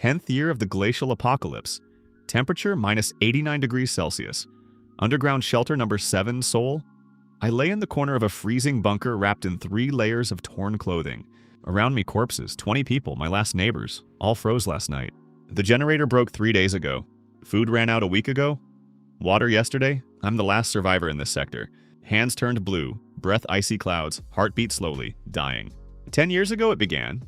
10th year of the glacial apocalypse. Temperature minus 89 degrees Celsius. Underground shelter number 7, Seoul. I lay in the corner of a freezing bunker wrapped in 3 layers of torn clothing. Around me corpses, 20 people, my last neighbors, all froze last night. The generator broke 3 days ago. Food ran out a week ago. Water yesterday. I'm the last survivor in this sector. Hands turned blue, breath icy clouds, heartbeat slowly, dying. 10 years ago it began.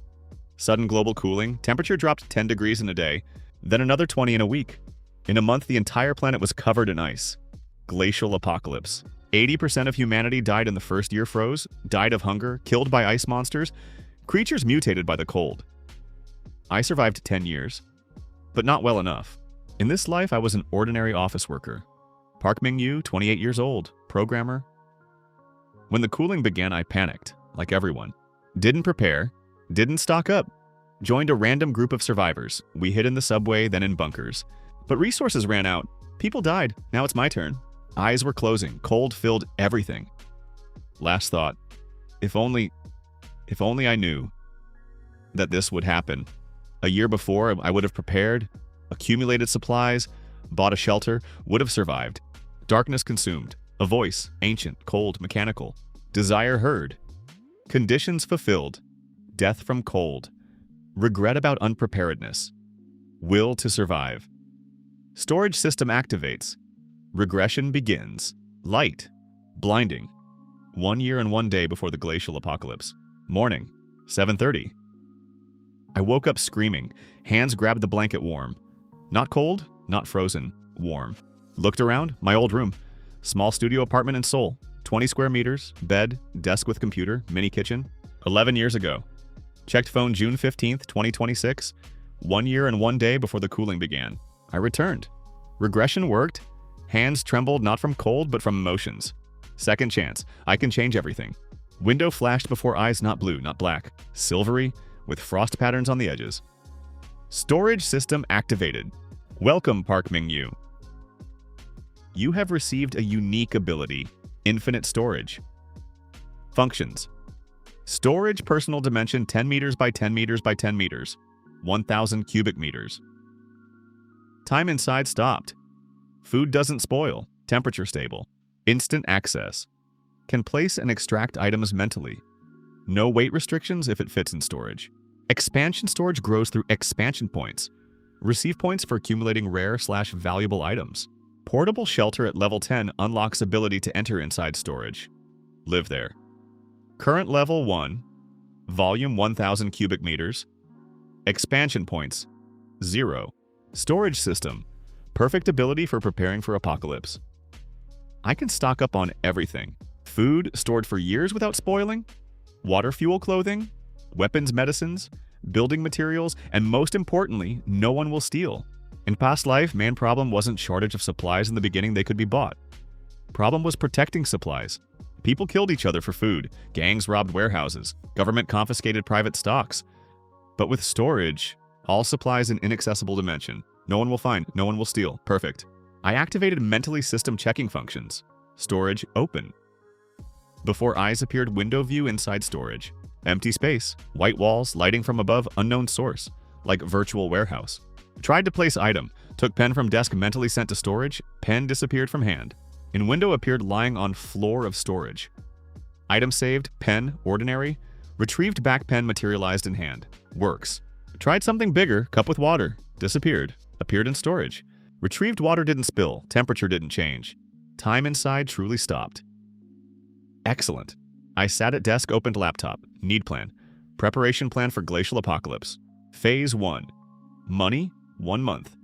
Sudden global cooling, temperature dropped 10 degrees in a day, then another 20 in a week. In a month, the entire planet was covered in ice. Glacial apocalypse. 80% of humanity died in the first year froze, died of hunger, killed by ice monsters, creatures mutated by the cold. I survived 10 years, but not well enough. In this life, I was an ordinary office worker. Park Ming-yu, 28 years old, programmer. When the cooling began, I panicked, like everyone. Didn't prepare, didn't stock up. Joined a random group of survivors. We hid in the subway, then in bunkers. But resources ran out. People died. Now it's my turn. Eyes were closing. Cold filled everything. Last thought. If only I knew that this would happen. A year before, I would have prepared, accumulated supplies, bought a shelter, would have survived. Darkness consumed. A voice, ancient, cold, mechanical. Desire heard. Conditions fulfilled. Death from cold. Regret about unpreparedness. Will to survive. Storage system activates. Regression begins. Light. Blinding. 1 year and 1 day before the glacial apocalypse. Morning. 7:30. I woke up screaming. Hands grabbed the blanket warm. Not cold, not frozen. Warm. Looked around. My old room. Small studio apartment in Seoul. 20 square meters. Bed. Desk with computer. Mini kitchen. 11 years ago. Checked phone June 15th, 2026. 1 year and 1 day before the cooling began. I returned. Regression worked. Hands trembled not from cold but from emotions. Second chance. I can change everything. Window flashed before eyes not blue, not black. Silvery, with frost patterns on the edges. Storage system activated. Welcome, Park Ming-yu. You have received a unique ability. Infinite storage. Functions. Storage personal dimension 10 meters by 10 meters by 10 meters. 1,000 cubic meters. Time inside stopped. Food doesn't spoil. Temperature stable. Instant access. Can place and extract items mentally. No weight restrictions if it fits in storage. Expansion storage grows through expansion points. Receive points for accumulating rare/valuable items. Portable shelter at level 10 unlocks ability to enter inside storage. Live there. Current level 1. Volume 1,000 cubic meters. Expansion points 0. Storage system. Perfect ability for preparing for apocalypse. I can stock up on everything. Food stored for years without spoiling. Water, fuel, clothing. Weapons, medicines. Building materials. And most importantly, no one will steal. In past life, man problem wasn't shortage of supplies in the beginning they could be bought. Problem was protecting supplies. People killed each other for food. Gangs robbed warehouses. Government confiscated private stocks. But with storage, all supplies in inaccessible dimension. No one will find, no one will steal. Perfect. I activated mentally system checking functions. Storage open. Before eyes appeared window view inside storage. Empty space. White walls, lighting from above, unknown source. Like virtual warehouse. Tried to place item. Took pen from desk mentally sent to storage. Pen disappeared from hand. In window appeared lying on floor of storage. Item saved, pen, ordinary. Retrieved back pen materialized in hand. Works. Tried something bigger, cup with water. Disappeared. Appeared in storage. Retrieved water didn't spill. Temperature didn't change. Time inside truly stopped. Excellent. I sat at desk, opened laptop. Need plan. Preparation plan for glacial apocalypse. Phase 1. Money, 1 month.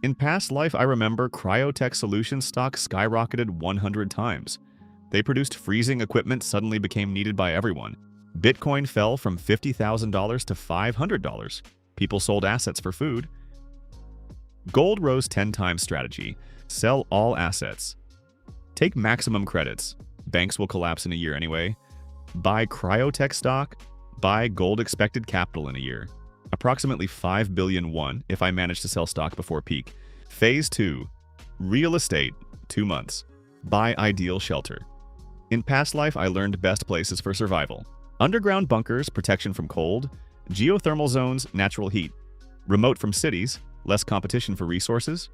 In past life, I remember cryotech solution stock skyrocketed 100 times. They produced freezing equipment suddenly became needed by everyone. Bitcoin fell from $50,000 to $500. People sold assets for food. Gold rose 10 times strategy. Sell all assets. Take maximum credits. Banks will collapse in a year anyway. Buy cryotech stock. Buy gold expected capital in a year. Approximately 5 billion won if I manage to sell stock before peak. Phase 2. Real estate. 2 months. Buy ideal shelter. In past life, I learned best places for survival. Underground bunkers, protection from cold. Geothermal zones, natural heat. Remote from cities, less competition for resources.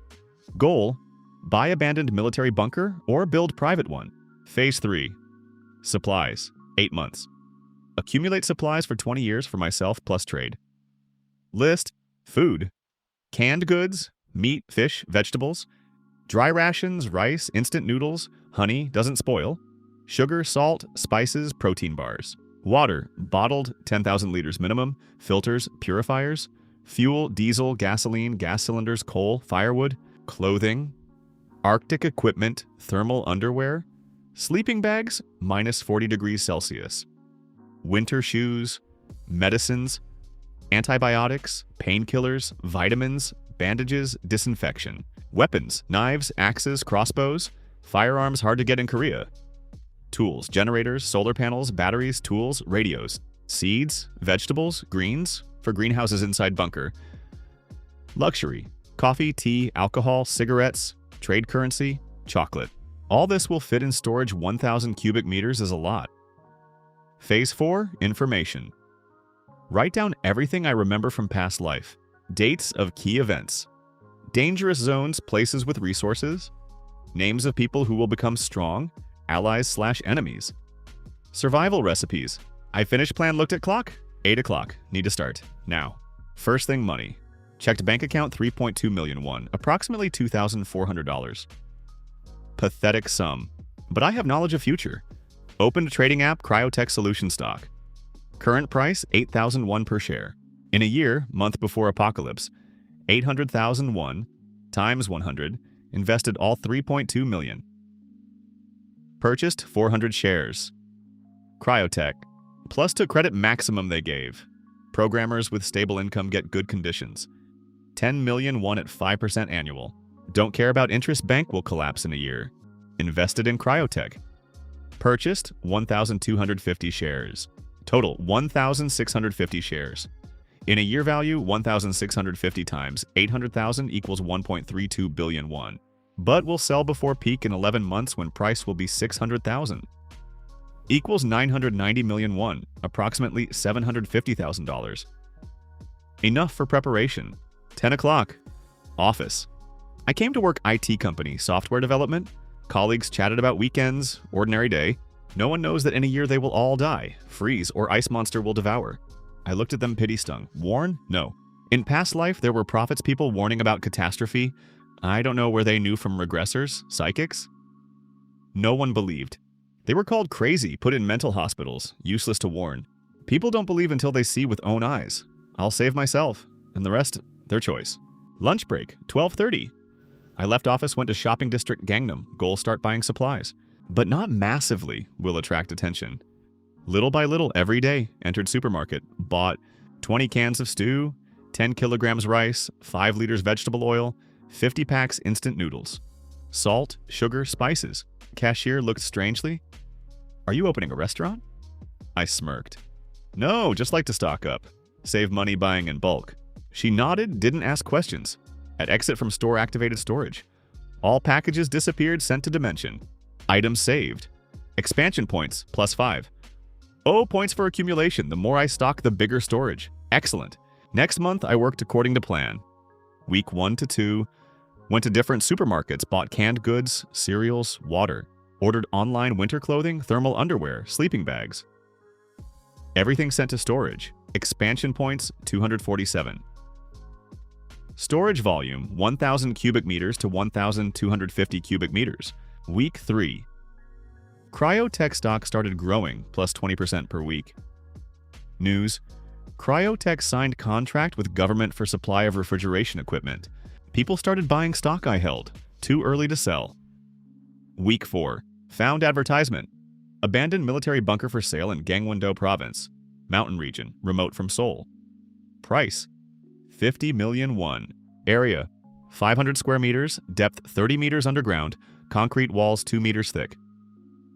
Goal: buy abandoned military bunker or build private one. Phase 3. Supplies, 8 months. Accumulate supplies for 20 years for myself plus trade. List: food, canned goods, meat, fish, vegetables, dry rations, rice, instant noodles, honey, doesn't spoil, sugar, salt, spices, protein bars. Water, bottled, 10,000 liters minimum, filters, purifiers, fuel, diesel, gasoline, gas cylinders, coal, firewood, clothing, Arctic equipment, thermal underwear, sleeping bags, minus 40 degrees Celsius, winter shoes, medicines, antibiotics, painkillers, vitamins, bandages, disinfection, weapons, knives, axes, crossbows, firearms hard to get in Korea, tools, generators, solar panels, batteries, tools, radios, seeds, vegetables, greens for greenhouses inside bunker, luxury, coffee, tea, alcohol, cigarettes, trade currency, chocolate. All this will fit in storage. 1,000 cubic meters is a lot. Phase 4, information. Write down everything I remember from past life. Dates of key events. Dangerous zones, places with resources. Names of people who will become strong, allies/enemies. Survival recipes. I finished plan, looked at clock. 8 o'clock. Need to start. Now. First thing, money. Checked bank account, 3.2 million won, approximately $2,400. Pathetic sum. But I have knowledge of future. Opened trading app, Cryotech Solution Stock. Current price, 8,000 won per share. In a year, month before apocalypse, 800,000 won times 100, invested all 3.2 million. Purchased 400 shares. Cryotech. Plus to credit maximum they gave. Programmers with stable income get good conditions. 10 million won at 5% annual. Don't care about interest, bank will collapse in a year. Invested in Cryotech. Purchased 1,250 shares. Total 1,650 shares. In a year value, 1,650 times 800,000 equals 1.32 billion won. But will sell before peak in 11 months when price will be 600,000. Equals 990 million won, approximately $750,000. Enough for preparation. 10 o'clock. Office. I came to work IT company, software development. Colleagues chatted about weekends, ordinary day. No one knows that in a year they will all die, freeze, or ice monster will devour. I looked at them pity-stung. Warn? No. In past life, there were prophets people warning about catastrophe. I don't know where they knew from regressors, psychics. No one believed. They were called crazy, put in mental hospitals, useless to warn. People don't believe until they see with own eyes. I'll save myself, and the rest, their choice. Lunch break, 12:30. I left office, went to shopping district Gangnam. Goal, start buying supplies. But not massively will attract attention. Little by little, every day, entered supermarket, bought 20 cans of stew, 10 kilograms rice, 5 liters vegetable oil, 50 packs instant noodles. Salt, sugar, spices. Cashier looked strangely. Are you opening a restaurant? I smirked. No, just like to stock up. Save money buying in bulk. She nodded, didn't ask questions. At exit from store, activated storage. All packages disappeared, sent to dimension. Items saved. Expansion points, +5. Oh, points for accumulation. The more I stock, the bigger storage. Excellent. Next month, I worked according to plan. Week 1 to 2, went to different supermarkets, bought canned goods, cereals, water. Ordered online winter clothing, thermal underwear, sleeping bags. Everything sent to storage. Expansion points, 247. Storage volume, 1,000 cubic meters to 1,250 cubic meters. Week 3. Cryotech stock started growing, plus 20% per week. News. Cryotech signed contract with government for supply of refrigeration equipment. People started buying stock I held. Too early to sell. Week 4. Found advertisement. Abandoned military bunker for sale in Gangwon-do province. Mountain region, remote from Seoul. Price. 50 million won. Area. 500 square meters, depth 30 meters underground, concrete walls 2 meters thick.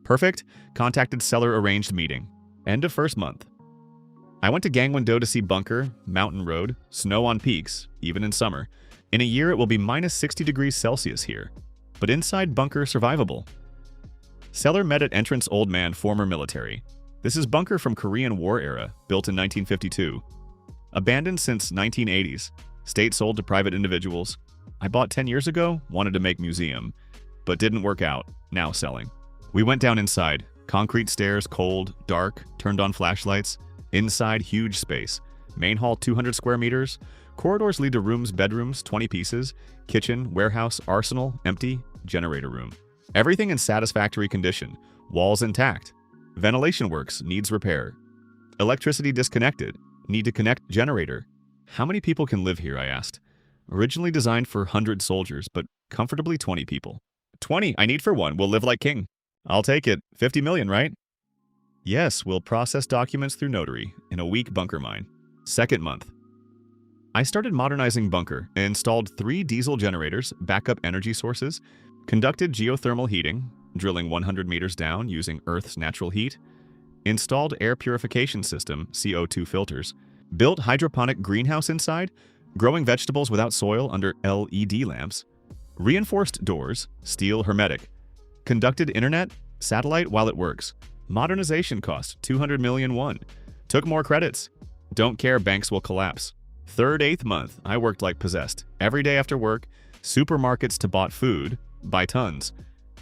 Perfect. Contacted seller, arranged meeting. End of first month. I went to Gangwon-do to see bunker, mountain road, snow on peaks, even in summer. In a year, it will be minus 60 degrees Celsius here. But inside bunker, survivable. Seller met at entrance, old man, former military. This is bunker from Korean War era, built in 1952. Abandoned since 1980s. State sold to private individuals. I bought 10 years ago, wanted to make museum, but didn't work out, now selling. We went down inside. Concrete stairs, cold, dark, turned on flashlights. Inside, huge space. Main hall 200 square meters. Corridors lead to rooms, bedrooms, 20 pieces. Kitchen, warehouse, arsenal, empty, generator room. Everything in satisfactory condition. Walls intact. Ventilation works, needs repair. Electricity disconnected. Need to connect generator. How many people can live here, I asked. Originally designed for 100 soldiers, but comfortably 20 people. 20, I need for one, we'll live like king. I'll take it, 50 million, right? Yes, we'll process documents through notary, in a week bunker mine. Second month. I started modernizing bunker, installed 3 diesel generators, backup energy sources, conducted geothermal heating, drilling 100 meters down using Earth's natural heat, installed air purification system, CO2 filters, built hydroponic greenhouse inside, growing vegetables without soil under LED lamps, reinforced doors, steel hermetic, conducted internet, satellite while it works. Modernization cost 200 million won. Took more credits. Don't care, banks will collapse. Third, 8th month, I worked like possessed. Every day after work, supermarkets to bought food, by tons.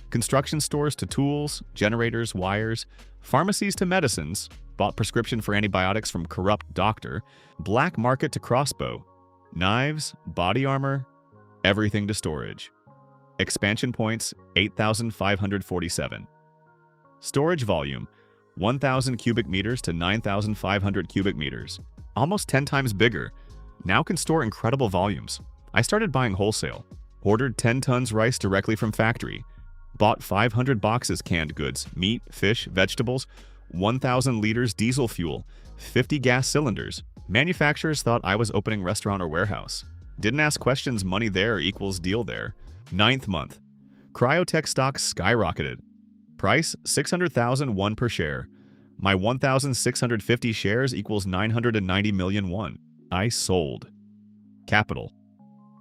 Construction stores to tools, generators, wires, pharmacies to medicines, bought prescription for antibiotics from corrupt doctor, black market to crossbow, knives, body armor, everything to storage. Expansion points, 8,547. Storage volume, 1,000 cubic meters to 9,500 cubic meters. Almost 10 times bigger. Now can store incredible volumes. I started buying wholesale. Ordered 10 tons rice directly from factory. Bought 500 boxes canned goods, meat, fish, vegetables, 1,000 liters diesel fuel, 50 gas cylinders. Manufacturers thought I was opening restaurant or warehouse. Didn't ask questions, money there equals deal there. 9th month. Cryotech stocks skyrocketed. Price, 600,000 won per share. My 1,650 shares equals 990 million won. I sold. Capital,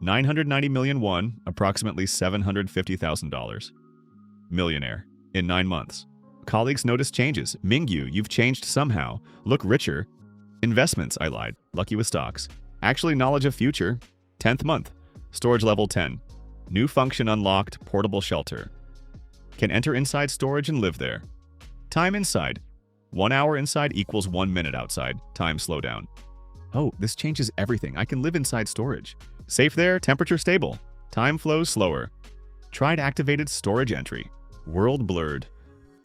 990 million won, approximately $750,000. Millionaire, in 9 months. Colleagues noticed changes. Mingyu, you've changed somehow. Look richer. Investments, I lied. Lucky with stocks. Actually, knowledge of future. 10th month. Storage level 10. New function unlocked, portable shelter. Can enter inside storage and live there. Time inside. 1 hour inside equals 1 minute outside. Time slowdown. Oh, this changes everything. I can live inside storage. Safe there, temperature stable. Time flows slower. Tried activated storage entry. World blurred.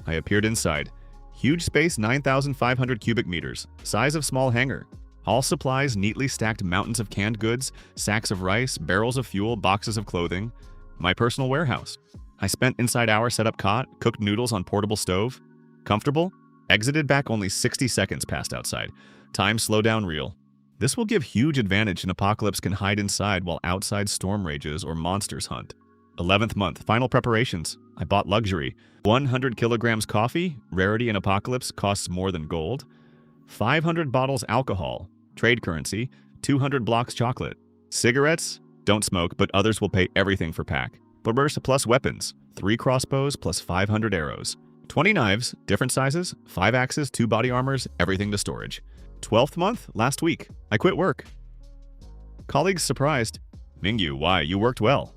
I appeared inside. Huge space, 9,500 cubic meters. Size of small hangar. All supplies, neatly stacked mountains of canned goods, sacks of rice, barrels of fuel, boxes of clothing. My personal warehouse. I spent inside hour set up cot, cooked noodles on portable stove. Comfortable? Exited back only 60 seconds past outside. Time slowdown real. This will give huge advantage in apocalypse can hide inside while outside storm rages or monsters hunt. 11th month, final preparations. I bought luxury. 100 kilograms coffee, rarity in apocalypse, costs more than gold. 500 bottles alcohol, trade currency, 200 blocks chocolate. Cigarettes, don't smoke, but others will pay everything for pack. Burst plus weapons, 3 crossbows plus 500 arrows. 20 knives, different sizes, 5 axes, 2 body armors, everything to storage. 12th month, last week. I quit work. Colleagues surprised. Mingyu, why? You worked well.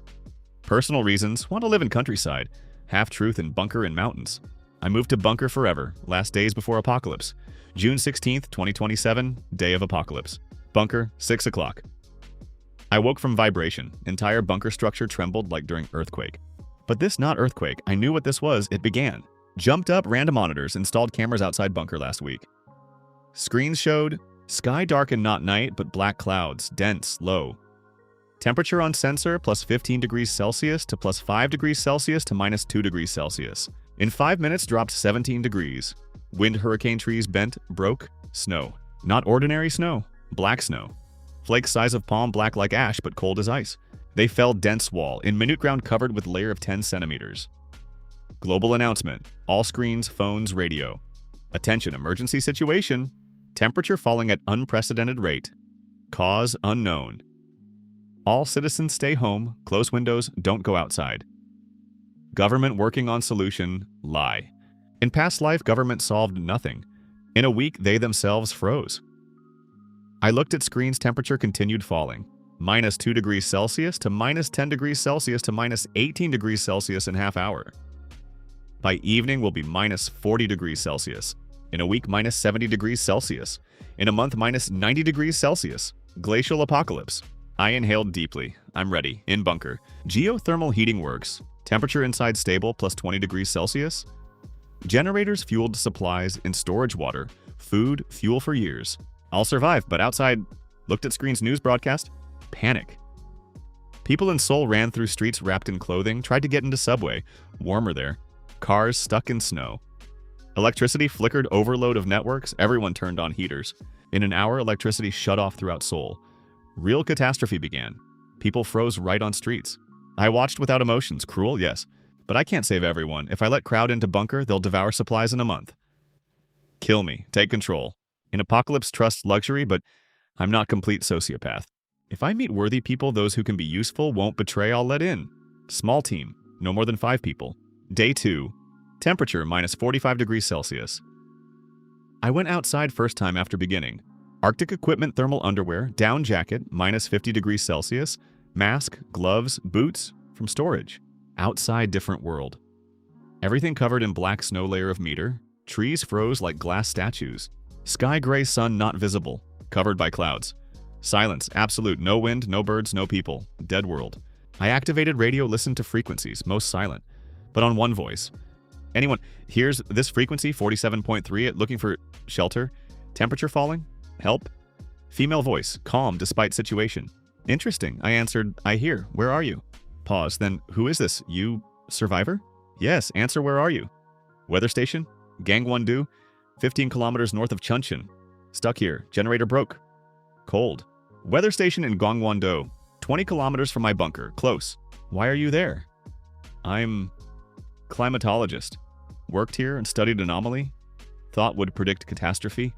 Personal reasons, want to live in countryside. Half-truth in bunker and mountains. I moved to bunker forever, last days before apocalypse. June 16th, 2027, day of apocalypse. Bunker, 6 o'clock. I woke from vibration. Entire bunker structure trembled like during earthquake. But this not earthquake. I knew what this was. It began. Jumped up random monitors, installed cameras outside bunker last week. Screens showed sky dark and not night, but black clouds, dense, low. Temperature on sensor plus 15 degrees Celsius to plus 5 degrees Celsius to minus 2 degrees Celsius. In 5 minutes dropped 17 degrees. Wind hurricane trees bent, broke, snow. Not ordinary snow, black snow. Flakes size of palm, black like ash, but cold as ice. They fell dense wall, in minute ground covered with layer of 10 centimeters. Global announcement, all screens, phones, radio. Attention, emergency situation. Temperature falling at unprecedented rate. Cause unknown. All citizens stay home, close windows, don't go outside. Government working on solution, lie. In past life, government solved nothing. In a week, they themselves froze. I looked at screens, temperature continued falling. minus 2 degrees Celsius to minus 10 degrees Celsius to minus 18 degrees Celsius in half hour. By evening will be minus 40 degrees Celsius. In a week, minus 70 degrees Celsius. In a month, minus 90 degrees Celsius. Glacial apocalypse. I inhaled deeply. I'm ready. In bunker. Geothermal heating works. Temperature inside stable plus 20 degrees Celsius. Generators fueled supplies in storage water. Food, fuel for years. I'll survive, but outside, looked at screen's news broadcast. Panic. People in Seoul ran through streets wrapped in clothing, tried to get into subway. Warmer there. Cars stuck in snow. Electricity flickered, overload of networks, everyone turned on heaters. In an hour, electricity shut off throughout Seoul. Real catastrophe began. People froze right on streets. I watched without emotions. Cruel, yes. But I can't save everyone. If I let crowd into bunker, they'll devour supplies in a month. Kill me. Take control. In apocalypse, trust luxury, but I'm not complete sociopath. If I meet worthy people, those who can be useful, won't betray, I'll let in. Small team. No more than 5 people. Day 2. Temperature minus 45 degrees Celsius. I went outside first time after beginning. Arctic equipment, thermal underwear, down jacket, minus 50 degrees Celsius, mask, gloves, boots, from storage. Outside different world. Everything covered in black snow layer of meter. Trees froze like glass statues. Sky gray, sun not visible, covered by clouds. Silence, absolute, no wind, no birds, no people. Dead world. I activated radio, listened to frequencies, most silent, but on one voice. Anyone, here's this frequency, 47.3, looking for shelter. Temperature falling? Help? Female voice, calm despite situation. Interesting, I answered, I hear, where are you? Pause, then, who is this? You, survivor? Yes, answer, where are you? Weather station? Gangwon-do, 15 kilometers north of Chuncheon. Stuck here, generator broke. Cold. Weather station in Gangwon-do, 20 kilometers from my bunker, close. Why are you there? I'm climatologist. Worked here and studied anomaly. Thought would predict catastrophe,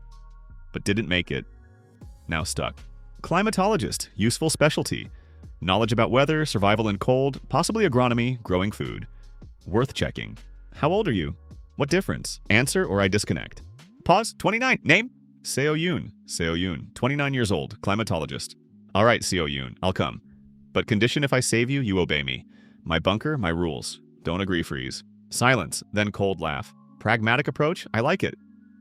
but didn't make it. Now stuck. Climatologist, useful specialty. Knowledge about weather, survival in cold, possibly agronomy, growing food. Worth checking. How old are you? What difference? Answer or I disconnect. Pause. 29. Name? Seo Yoon. Seo Yoon. 29 years old. Climatologist. All right, Seo Yoon. I'll come. But condition if I save you, you obey me. My bunker, my rules. Don't agree, freeze. Silence, then cold laugh. Pragmatic approach? I like it.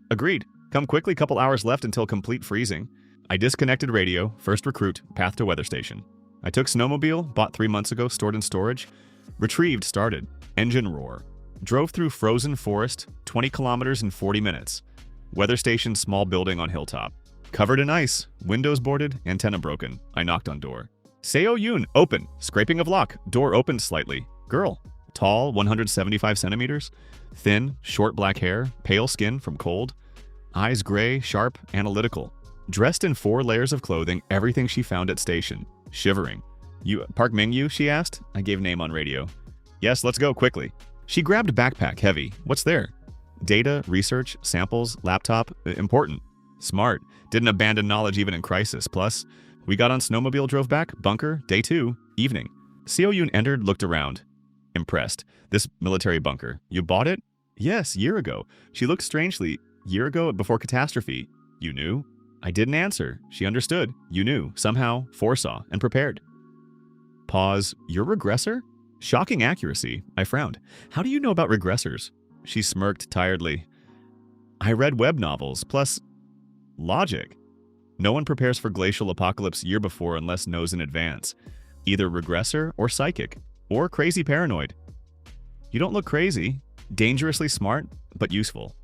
Agreed. Come quickly, couple hours left until complete freezing. I disconnected radio, first recruit, path to weather station. I took snowmobile, bought 3 months ago, stored in storage. Retrieved, started. Engine roar. Drove through frozen forest, 20 kilometers in 40 minutes. Weather station, small building on hilltop. Covered in ice, windows boarded, antenna broken. I knocked on door. Seo Yoon, open. Scraping of lock, door opened slightly. Girl. Tall, 175 centimeters. Thin, short black hair, pale skin from cold. Eyes gray, sharp, analytical. Dressed in 4 layers of clothing, everything she found at station. Shivering. You, Park Mingyu, she asked. I gave name on radio. Yes, let's go, quickly. She grabbed backpack, heavy. What's there? Data, research, samples, laptop, important. Smart. Didn't abandon knowledge even in crisis. Plus, we got on snowmobile, drove back, bunker, day 2, evening. Seo Yoon entered, looked around. Impressed. This military bunker. You bought it? Yes, year ago. She looked strangely. Year ago, before catastrophe. You knew? I didn't answer. She understood. You knew. Somehow, foresaw, and prepared. Pause. You're regressor? Shocking accuracy. I frowned. How do you know about regressors? She smirked tiredly. I read web novels, plus logic. No one prepares for glacial apocalypse year before unless knows in advance. Either regressor or psychic, or crazy paranoid. You don't look crazy. Dangerously smart, but useful.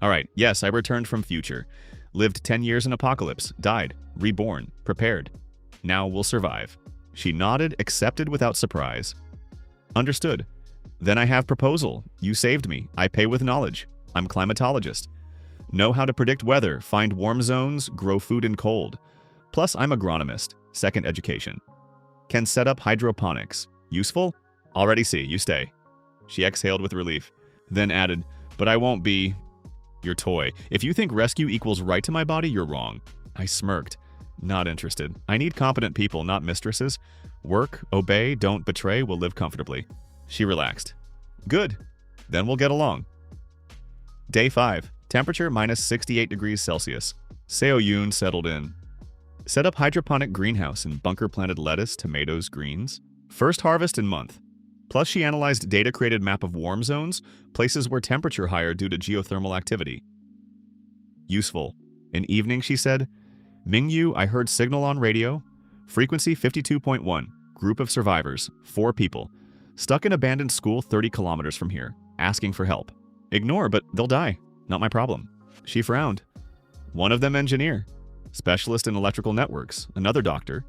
All right, yes, I returned from future. Lived 10 years in apocalypse, died, reborn, prepared. Now we'll survive. She nodded, accepted without surprise. Understood. Then I have proposal. You saved me. I pay with knowledge. I'm climatologist. Know how to predict weather, find warm zones, grow food in cold. Plus, I'm agronomist. Second education. Can set up hydroponics. Useful? Already see. You stay. She exhaled with relief. Then added, but I won't be your toy. If you think rescue equals right to my body, you're wrong. I smirked. Not interested. I need competent people, not mistresses. Work, obey, don't betray, will live comfortably. She relaxed. Good. Then we'll get along. Day 5. Temperature minus 68 degrees Celsius. Seo Yoon settled in. Set up hydroponic greenhouse and bunker-planted lettuce, tomatoes, greens. First harvest in month. Plus, she analyzed data-created map of warm zones, places where temperature higher due to geothermal activity. Useful. In evening, she said, Mingyu, I heard signal on radio. Frequency 52.1. Group of survivors, 4 people. Stuck in abandoned school 30 kilometers from here. Asking for help. Ignore, but they'll die. Not my problem. She frowned. One of them engineer. Specialist in electrical networks. Another doctor.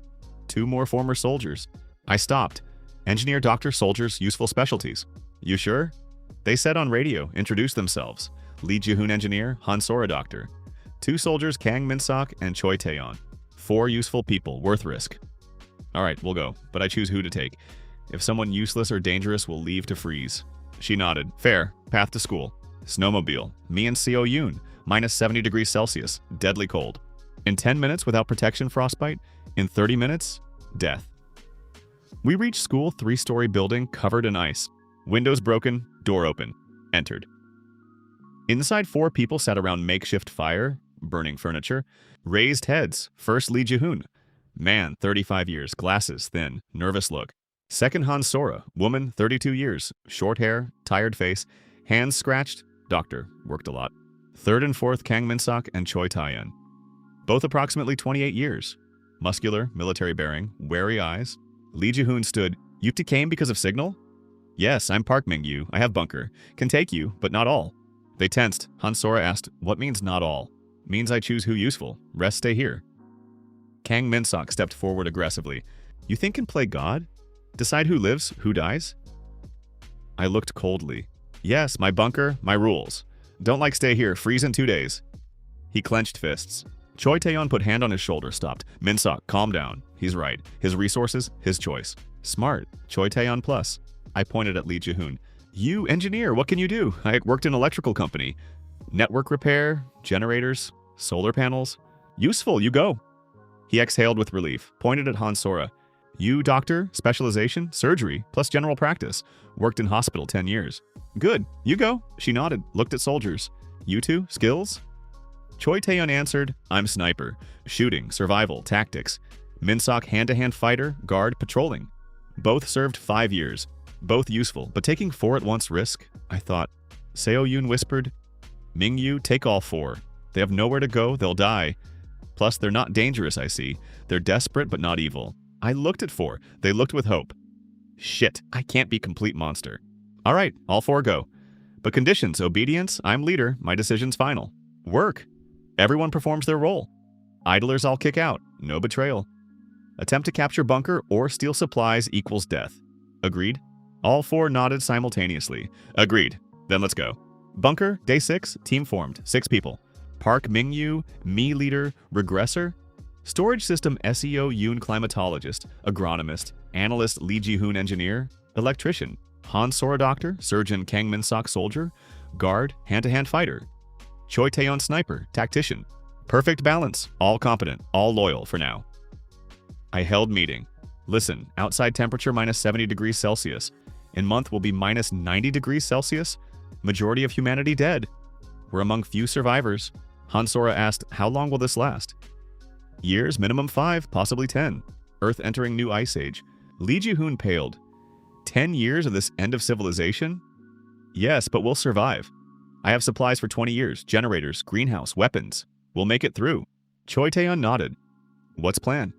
2 more former soldiers. I stopped. Engineer, doctor, soldiers, useful specialties. You sure? They said on radio, introduced themselves. Lee Ji-hoon engineer, Han Sora doctor. 2 soldiers, Kang Min-sok and Choi Taeyeon. 4 useful people, worth risk. Alright, we'll go, but I choose who to take. If someone useless or dangerous, we'll leave to freeze. She nodded. Fair. Path to school. Snowmobile. Me and Seo Yoon. Minus 70 degrees Celsius. Deadly cold. In 10 minutes without protection frostbite. In 30 minutes, death. We reached school, 3-story building covered in ice. Windows broken, door open. Entered. Inside 4 people sat around makeshift fire, burning furniture. Raised heads. First Lee Ji-hoon. Man, 35 years, glasses, thin, nervous look. Second Han Sora, woman, 32 years, short hair, tired face, hands scratched, doctor, worked a lot. Third and fourth Kang Min-sok and Choi Taeyeon. Both approximately 28 years. Muscular, military bearing, wary eyes. Lee Ji-hoon stood. You came because of signal? Yes, I'm Park Mingyu. I have bunker. Can take you, but not all. They tensed. Han Sora asked, what means not all? Means I choose who useful. Rest stay here. Kang Min-sok stepped forward aggressively. You think can play God? Decide who lives, who dies? I looked coldly. Yes, my bunker, my rules. Don't like stay here, freeze in 2 days. He clenched fists. Choi Taeyeon put hand on his shoulder, stopped. Min-sok, calm down. He's right. His resources, his choice. Smart. Choi Taeyeon plus. I pointed at Lee Ji-hoon. You, engineer, what can you do? I worked in an electrical company. Network repair, generators, solar panels. Useful, you go. He exhaled with relief, pointed at Han Sora. You, doctor, specialization, surgery, plus general practice. Worked in hospital 10 years. Good, you go. She nodded, looked at soldiers. You two, skills? Choi Taeyeon answered, I'm sniper. Shooting, survival, tactics. Min-sok hand-to-hand fighter, guard, patrolling. Both served 5 years. Both useful, but taking 4 at once risk, I thought. Seo Yoon whispered, Mingyu, take all 4. They have nowhere to go, they'll die. Plus, they're not dangerous, I see. They're desperate, but not evil. I looked at 4. They looked with hope. Shit, I can't be complete monster. All right, all 4 go. But conditions, obedience, I'm leader, my decision's final. Work. Everyone performs their role. Idlers I'll kick out, no betrayal. Attempt to capture bunker or steal supplies equals death. Agreed? All 4 nodded simultaneously. Agreed. Then let's go. Bunker, day 6, team formed, 6 people. Park Mingyu, me leader, regressor. Storage system Seo Yoon climatologist, agronomist, analyst Lee Ji-hoon engineer, electrician, Han Sora doctor, surgeon Kang Min-sok soldier, guard, hand-to-hand fighter. Choi Taeyeon sniper, tactician. Perfect balance, all competent, all loyal for now. I held meeting. Listen, outside temperature minus 70 degrees Celsius. In month will be minus 90 degrees Celsius. Majority of humanity dead. We're among few survivors. Han Sora asked, how long will this last? Years, minimum 5, possibly 10. Earth entering new ice age. Lee Ji-hoon paled. 10 years of this end of civilization? Yes, but we'll survive. I have supplies for 20 years, generators, greenhouse, weapons. We'll make it through. Choi Taeyeon nodded. What's plan?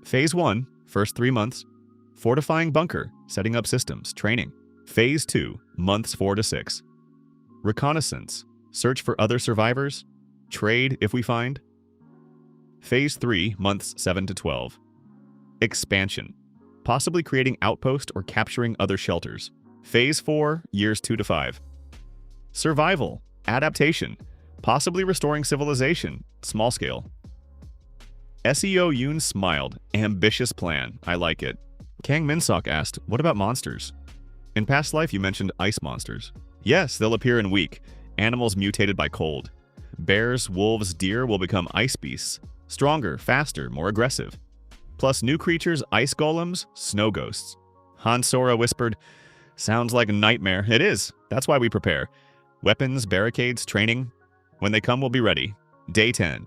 Phase 1, first 3 months. Fortifying bunker, setting up systems, training. Phase 2, months 4 to 6. Reconnaissance, search for other survivors. Trade if we find. Phase 3, months 7 to 12. Expansion, possibly creating outpost or capturing other shelters. Phase 4, years 2 to 5. Survival, adaptation, possibly restoring civilization, small scale. Seo Yoon smiled. Ambitious plan. I like it. Kang Min-sok asked, what about monsters? In past life you mentioned ice monsters. Yes, they'll appear in week. Animals mutated by cold. Bears, wolves, deer will become ice beasts. Stronger, faster, more aggressive. Plus new creatures, ice golems, snow ghosts. Han Sora whispered, sounds like a nightmare. It is. That's why we prepare. Weapons, barricades, training. When they come, we'll be ready. Day 10.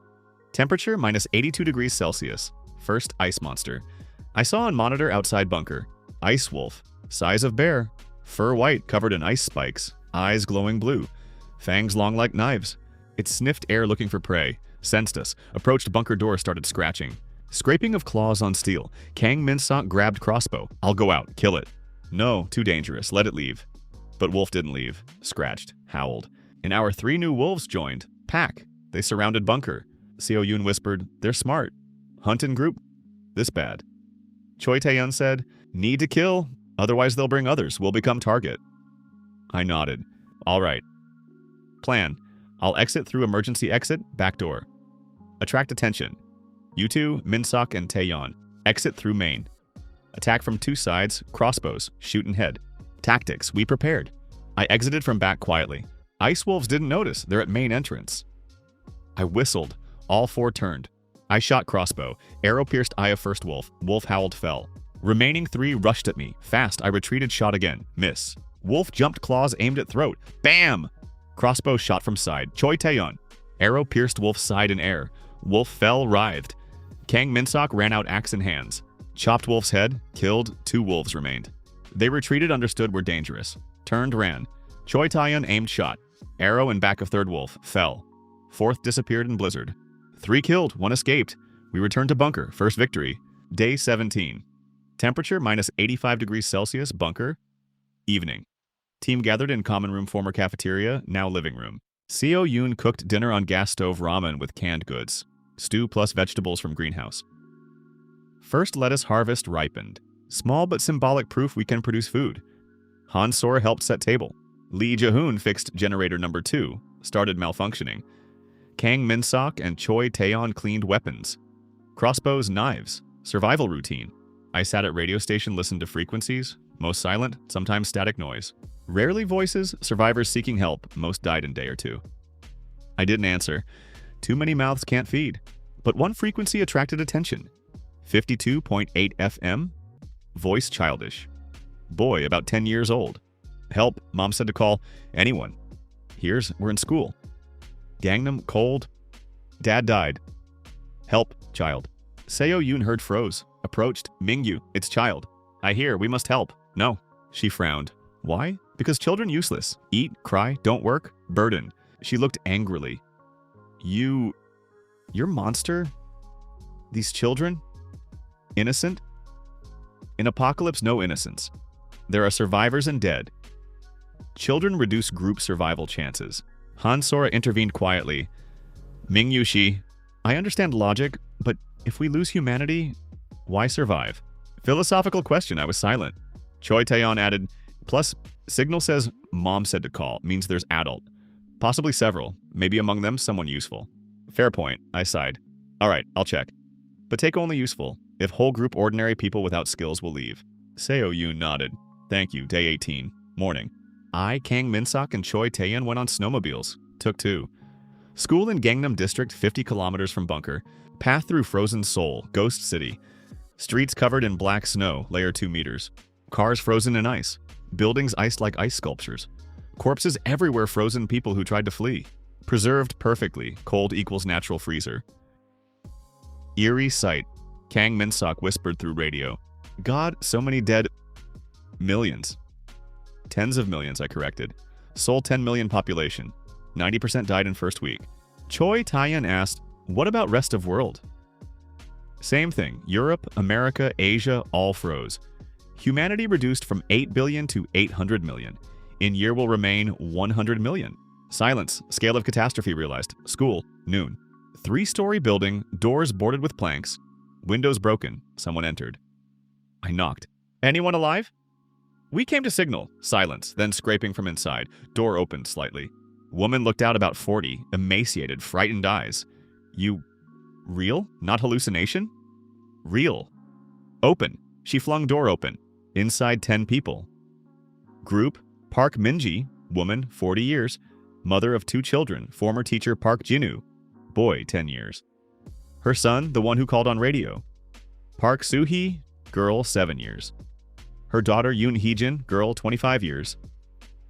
Temperature minus 82 degrees Celsius. First ice monster. I saw on monitor outside bunker. Ice wolf. Size of bear. Fur white covered in ice spikes. Eyes glowing blue. Fangs long like knives. It sniffed air looking for prey. Sensed us. Approached bunker door, started scratching. Scraping of claws on steel. Kang Minsock grabbed crossbow. I'll go out. Kill it. No, too dangerous. Let it leave. But wolf didn't leave. Scratched. Howled. In our 3 new wolves joined. Pack. They surrounded bunker. Seo Yoon whispered, they're smart. Hunt in group. This bad. Choi Tae-yeon said, need to kill, otherwise they'll bring others. We'll become target. I nodded. All right. Plan. I'll exit through emergency exit, back door. Attract attention. You two, Minsock and Taeyeon. Exit through main. Attack from 2 sides, crossbows, shoot and head. Tactics, we prepared. I exited from back quietly. Ice wolves didn't notice, they're at main entrance. I whistled. All 4 turned. I shot crossbow. Arrow pierced eye of first wolf. Wolf howled, fell. Remaining 3 rushed at me. Fast, I retreated, shot again. Miss. Wolf jumped claws aimed at throat. Bam! Crossbow shot from side. Choi Taeyeon. Arrow pierced wolf's side in air. Wolf fell, writhed. Kang Minsock ran out axe in hands. Chopped wolf's head. Killed. 2 wolves remained. They retreated, understood were dangerous. Turned, ran. Choi Taeyeon aimed shot. Arrow in back of third wolf. Fell. 4th disappeared in blizzard. 3 killed, 1 escaped. We returned to bunker. First victory. Day 17. Temperature minus 85 degrees Celsius. Bunker. Evening. Team gathered in common room, former cafeteria, now living room. Seo Yoon cooked dinner on gas stove ramen with canned goods. Stew plus vegetables from greenhouse. First lettuce harvest ripened. Small but symbolic proof we can produce food. Han Sora helped set table. Lee Jae-hoon fixed generator number 2. Started malfunctioning. Kang Minsock and Choi Taeyeon cleaned weapons. Crossbows, knives. Survival routine. I sat at radio station, listened to frequencies. Most silent, sometimes static noise. Rarely voices, survivors seeking help. Most died in day or 2. I didn't answer. Too many mouths can't feed. But one frequency attracted attention. 52.8 FM. Voice childish. Boy, about 10 years old. Help, mom said to call anyone. Here's, we're in school. Gangnam, cold. Dad died. Help, child. Seo Yoon heard froze. Approached. Mingyu, it's child. I hear, we must help. No. She frowned. Why? Because children useless. Eat, cry, don't work, burden. She looked angrily. You're monster? These children? Innocent? In apocalypse, no innocence. There are survivors and dead. Children reduce group survival chances. Han Sora intervened quietly. Mingyu Shi, I understand logic, but if we lose humanity, why survive? Philosophical question, I was silent. Choi Taeyeon added, plus, signal says mom said to call, means there's adult. Possibly several, maybe among them someone useful. Fair point, I sighed. Alright, I'll check. But take only useful. If whole group ordinary people without skills will leave. Seo Yoon nodded. Thank you, day 18. Morning. I, Kang Minsock, and Choi Taeyeon went on snowmobiles. Took 2. School in Gangnam District, 50 kilometers from bunker. Path through frozen Seoul, ghost city. Streets covered in black snow, layer 2 meters. Cars frozen in ice. Buildings iced like ice sculptures. Corpses everywhere, frozen people who tried to flee. Preserved perfectly, cold equals natural freezer. Eerie sight. Kang Minsock whispered through radio. God, so many dead. Millions. Tens of millions, I corrected. Seoul 10 million population. 90% died in first week. Choi Taeyeon asked, what about rest of world? Same thing. Europe, America, Asia, all froze. Humanity reduced from 8 billion to 800 million. In year will remain 100 million. Silence. Scale of catastrophe realized. School. Noon. 3-story building. Doors boarded with planks. Windows broken. Someone entered. I knocked. Anyone alive? We came to signal. Silence. Then scraping from inside. Door opened slightly. Woman looked out, about 40. Emaciated, frightened eyes. You... real? Not hallucination? Real. Open. She flung door open. Inside 10 people. Group. Park Minji. Woman, 40 years. Mother of 2 children. Former teacher Park Jinu. Boy, 10 years. Her son, the one who called on radio. Park Soo-hee. Girl, 7 years. Her daughter Yoon Heejin. Girl, 25 years.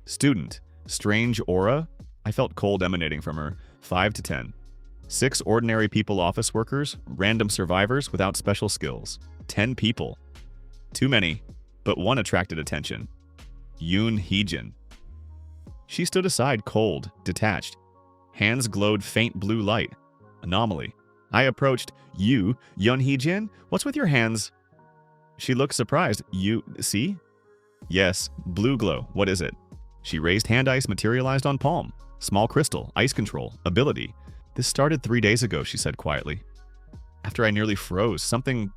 Student. Strange aura. I felt cold emanating from her. 5 to 10. 6 ordinary people office workers, random survivors without special skills. 10 people. Too many, but one attracted attention. Heejin. She stood aside, cold, detached. Hands glowed faint blue light. Anomaly. I approached. You, Heejin? What's with your hands? She looked surprised. You, see? Yes, blue glow. What is it? She raised hand ice materialized on palm. Small crystal, ice control, ability. This started 3 days ago, she said quietly. After I nearly froze, something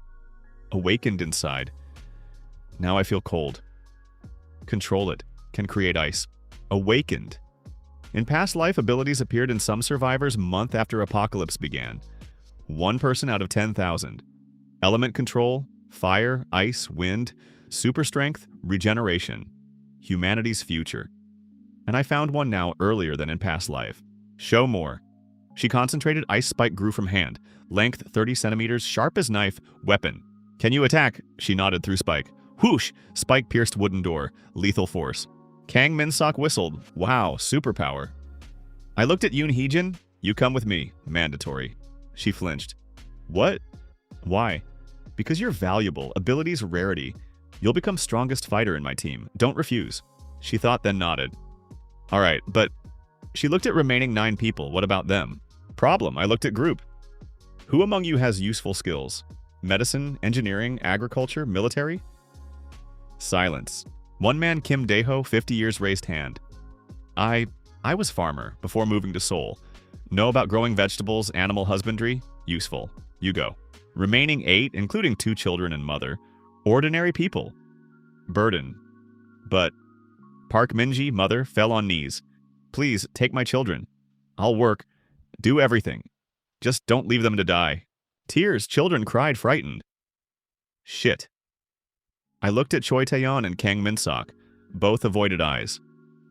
awakened inside. Now I feel cold. Control it. Can create ice. Awakened. In past life, abilities appeared in some survivors month after apocalypse began. 1 person out of 10,000. Element control, fire, ice, wind, super strength, regeneration. Humanity's future. And I found one now earlier than in past life. Show more. She concentrated, ice spike grew from hand. Length 30 centimeters, sharp as knife, weapon. Can you attack? She nodded through spike. Whoosh! Spike pierced wooden door. Lethal force. Kang Min-sok whistled. Wow, superpower. I looked at Heejin. You come with me. Mandatory. She flinched. What? Why? Because you're valuable. Abilities rarity. You'll become strongest fighter in my team. Don't refuse. She thought, then nodded. All right, but... She looked at remaining 9 people. What about them? Problem. I looked at group. Who among you has useful skills? Medicine, engineering, agriculture, military? Silence. One man, Kim Daeho, 50 years, raised hand. I was farmer before moving to Seoul. Know about growing vegetables, animal husbandry? Useful. You go. Remaining 8, including 2 children and mother. Ordinary people. Burden. But Park Minji, mother, fell on knees. Please, take my children. I'll work. Do everything. Just don't leave them to die. Tears, children cried, frightened. Shit. I looked at Choi Taeyeon and Kang Min-sok. Both avoided eyes.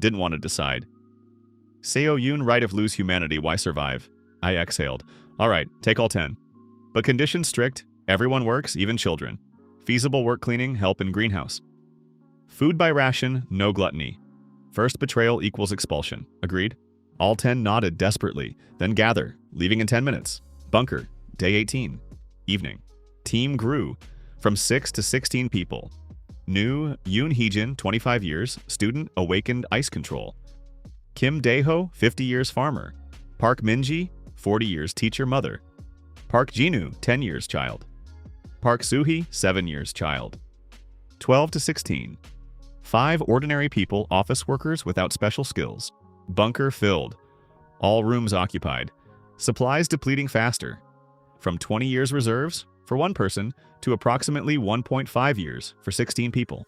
Didn't want to decide. Seo Yoon, right of lose humanity, why survive? I exhaled. All right, take all 10. But conditions strict. Everyone works, even children. Feasible work cleaning, help in greenhouse. Food by ration, no gluttony. First betrayal equals expulsion. Agreed? All 10 nodded desperately. Then gather, leaving in 10 minutes. Bunker, day 18. Evening. Team grew from 6 to 16 people. New, Heejin, 25 years, student, awakened, ice control. Kim Daeho, 50 years, farmer. Park Minji, 40 years, teacher, mother. Park Jinu, 10 years, child. Park Suhee, 7 years, child. 12 to 16. 5 ordinary people, office workers without special skills. Bunker filled. All rooms occupied. Supplies depleting faster. From 20 years reserves for 1 person to approximately 1.5 years for 16 people.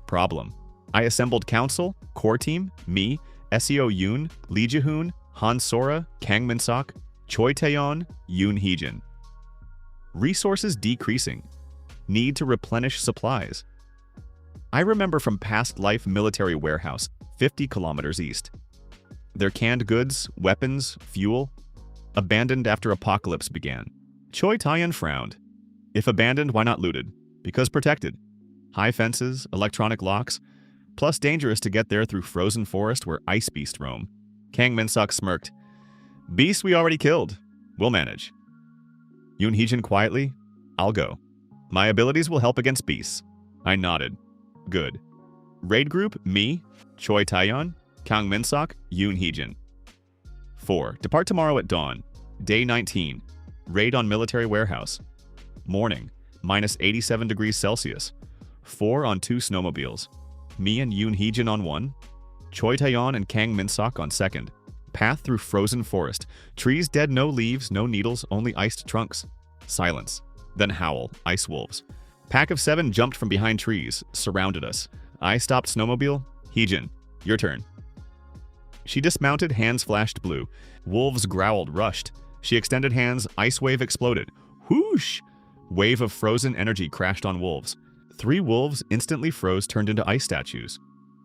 Problem. I assembled council, core team, me, Seo Yoon, Lee Ji-hoon, Han Sora, Kang Min-sok, Choi Taeyeon, Heejin. Resources decreasing. Need to replenish supplies. I remember from past life military warehouse, 50 kilometers east. Their canned goods, weapons, fuel, abandoned after apocalypse began. Choi Taeyeon frowned. If abandoned, why not looted? Because protected. High fences, electronic locks, plus dangerous to get there through frozen forest where ice beasts roam. Kang Min-sok smirked. Beasts we already killed. We'll manage. Heejin quietly. I'll go. My abilities will help against beasts. I nodded. Good. Raid group, me, Choi Taeyeon, Kang Min-sok, Heejin. 4. Depart tomorrow at dawn. Day 19. Raid on military warehouse. Morning. Minus 87 degrees Celsius. 4 on 2 snowmobiles. Me and Heejin on 1. Choi Taeyeon and Kang Min-sok on 2nd. Path through frozen forest. Trees dead, no leaves, no needles, only iced trunks. Silence. Then howl. Ice wolves. Pack of 7 jumped from behind trees, surrounded us. I stopped snowmobile. Heejin, your turn. She dismounted, hands flashed blue. Wolves growled, rushed. She extended hands, ice wave exploded. Whoosh! Wave of frozen energy crashed on wolves. 3 wolves instantly froze, turned into ice statues.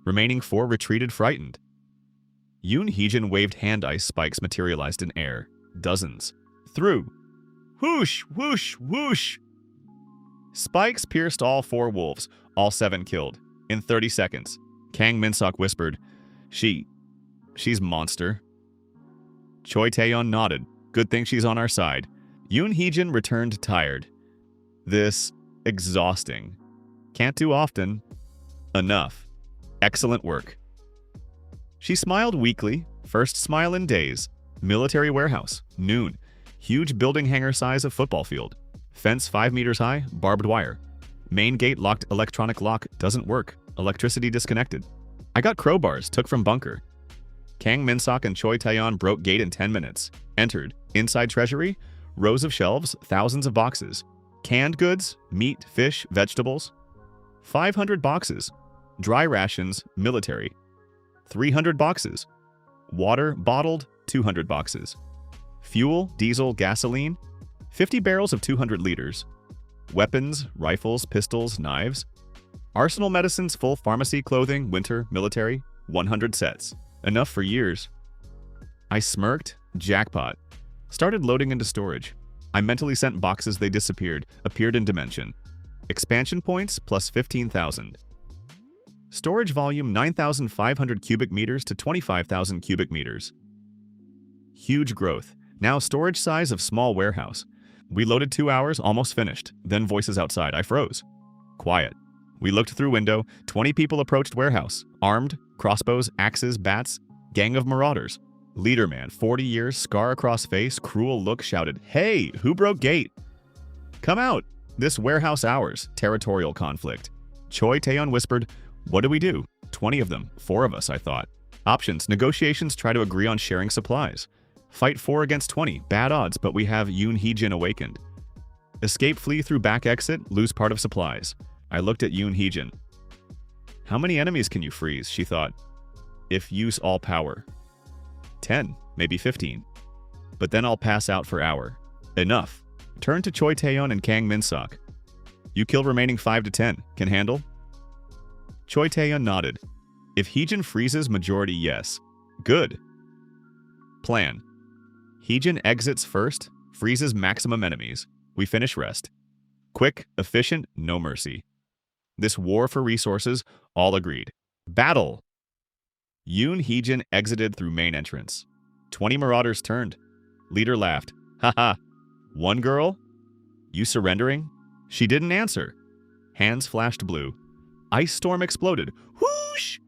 Remaining 4 retreated, frightened. Heejin waved hand ice spikes materialized in air. Dozens. Through. Whoosh! Whoosh! Whoosh! Spikes pierced all 4 wolves, all 7 killed. In 30 seconds. Kang Min-sok whispered, She's monster. Choi Taeyeon nodded. Good Good thing she's on our side. Yoon Heejin returned tired. This exhausting. Can't do often. Enough. Excellent work. She smiled weakly, first smile in days. Military warehouse, noon. Huge building hangar size of football field. Fence 5 meters high, barbed wire. Main gate locked, electronic lock doesn't work. Electricity disconnected. I got crowbars, took from bunker. Kang Min-sok and Choi Taeyeon broke gate in 10 minutes. Entered. Inside treasury, rows of shelves, thousands of boxes. Canned goods, meat, fish, vegetables. 500 boxes. Dry rations, military. 300 boxes. Water, bottled, 200 boxes. Fuel, diesel, gasoline, 50 barrels of 200 liters. Weapons, rifles, pistols, knives. Arsenal medicines, full pharmacy, clothing, winter, military, 100 sets. Enough for years. I smirked. Jackpot. Started loading into storage. I mentally sent boxes, they disappeared, appeared in dimension. Expansion points plus 15,000. Storage volume 9,500 cubic meters to 25,000 cubic meters. Huge growth. Now storage size of small warehouse. We loaded 2 hours, almost finished. Then voices outside. I froze. Quiet. We looked through window. 20 people approached warehouse. Armed, crossbows, axes, bats. Gang of marauders. Leader man, 40 years, scar across face, cruel look, shouted, "Hey, who broke gate? Come out! This warehouse ours. Territorial conflict." Choi Taeyeon whispered, "What do we do?" 20 of them. 4 of us, I thought. Options. Negotiations, try to agree on sharing supplies. Fight 4 against 20. Bad odds, but we have Yoon Heejin awakened. Escape, flee through back exit, lose part of supplies. I looked at Yoon Heejin. How many enemies can you freeze? She thought. If use all power. 10, maybe 15. But then I'll pass out for hour. Enough. Turn to Choi Taeyeon and Kang Min-sok. You kill remaining 5 to 10. Can handle? Choi Taeyeon nodded. If Heejin freezes, majority yes. Good. Plan. Heejin exits first, freezes maximum enemies. We finish rest. Quick, efficient, no mercy. This war for resources, all agreed. Battle! Yoon Heejin exited through main entrance. 20 marauders turned. Leader laughed. Haha. One girl? You surrendering? She didn't answer. Hands flashed blue. Ice storm exploded. Whoosh!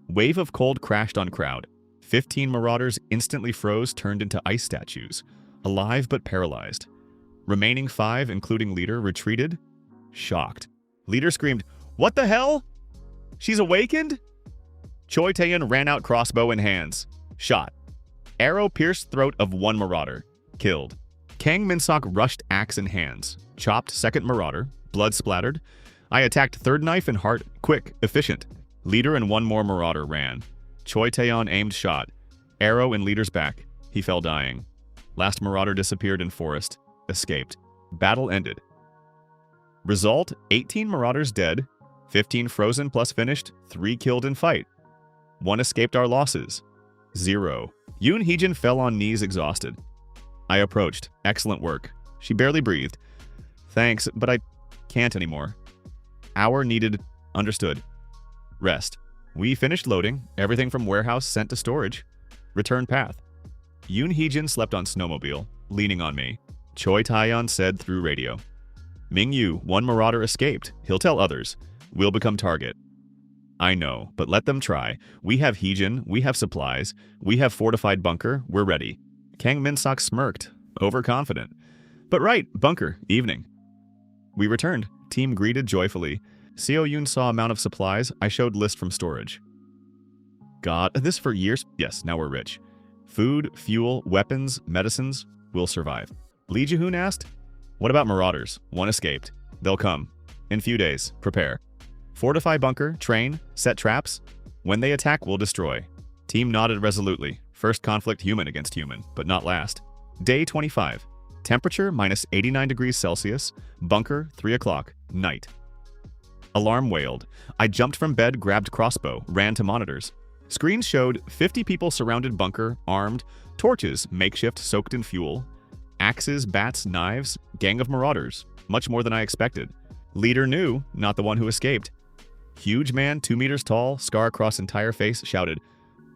Wave of cold crashed on crowd. 15 marauders instantly froze, turned into ice statues. Alive but paralyzed. Remaining 5, including leader, retreated. Shocked. Leader screamed, "What the hell? She's awakened?" Choi Taeyeon ran out, crossbow in hands. Shot. Arrow pierced throat of one marauder. Killed. Kang Min-sok rushed, axe in hands. Chopped second marauder. Blood splattered. I attacked third knife in heart. Quick, efficient. Leader and one more marauder ran. Choi Taeyeon aimed shot. Arrow in leader's back. He fell dying. Last marauder disappeared in forest. Escaped. Battle ended. Result, 18 marauders dead. 15 frozen plus finished. 3 killed in fight. 1 escaped our losses. 0. Yoon Heejin fell on knees exhausted. I approached. Excellent work. She barely breathed. Thanks, but I can't anymore. Hour needed. Understood. Rest. We finished loading. Everything from warehouse sent to storage. Return path. Yoon Heejin slept on snowmobile, leaning on me. Choi Taeyeon said through radio. Ming-yu, one marauder escaped. He'll tell others. We'll become target. I know, but let them try. We have Heejin, we have supplies, we have fortified bunker, we're ready. Kang Min-sok smirked, overconfident. But right, bunker, evening. We returned. Team greeted joyfully. Seo Yoon saw amount of supplies. I showed list from storage. God, this for years? Yes, now we're rich. Food, fuel, weapons, medicines, we'll survive. Lee Ji-hoon asked, what about marauders? 1 escaped. They'll come. In few days, prepare. Fortify bunker, train, set traps. When they attack, we'll destroy. Team nodded resolutely. First conflict human against human, but not last. Day 25. Temperature minus 89 degrees Celsius. Bunker, 3 o'clock. Night. Alarm wailed. I jumped from bed, grabbed crossbow, ran to monitors. Screens showed 50 people surrounded bunker, armed, torches, makeshift, soaked in fuel. Axes, bats, knives, gang of marauders. Much more than I expected. Leader knew, not the one who escaped. Huge man, 2 meters tall, scar across entire face, shouted,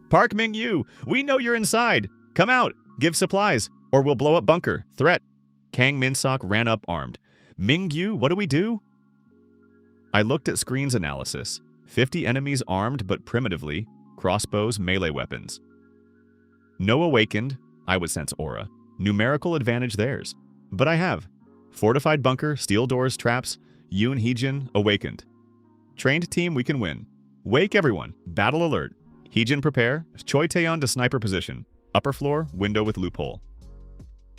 Park Ming-yu, we know you're inside. Come out, give supplies. Or we'll blow up bunker. Threat. Kang Minsok ran up armed. Mingyu, what do we do? I looked at screens analysis. 50 enemies armed but primitively. Crossbows, melee weapons. No awakened. I would sense aura. Numerical advantage theirs. But I have. Fortified bunker, steel doors, traps. Yoon Heejin, awakened. Trained team, we can win. Wake everyone. Battle alert. Heejin prepare. Choi Taeyeon to sniper position. Upper floor, window with loophole.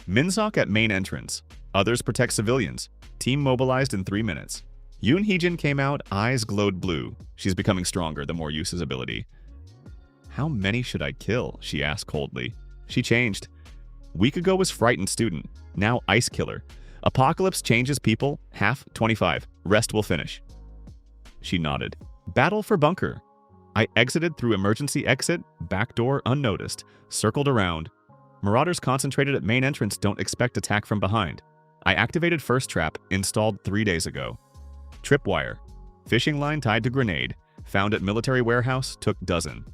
Minsok at main entrance. Others protect civilians. Team mobilized in 3 minutes. Yoon Heejin came out, eyes glowed blue. She's becoming stronger the more uses ability. How many should I kill? She asked coldly. She changed. Week ago was frightened student. Now ice killer. Apocalypse changes people. Half, 25. Rest will finish. She nodded. Battle for bunker. I exited through emergency exit, back door unnoticed, circled around. Marauders concentrated at main entrance don't expect attack from behind. I activated first trap, installed 3 days ago. Tripwire. Fishing line tied to grenade. Found at military warehouse, took dozen.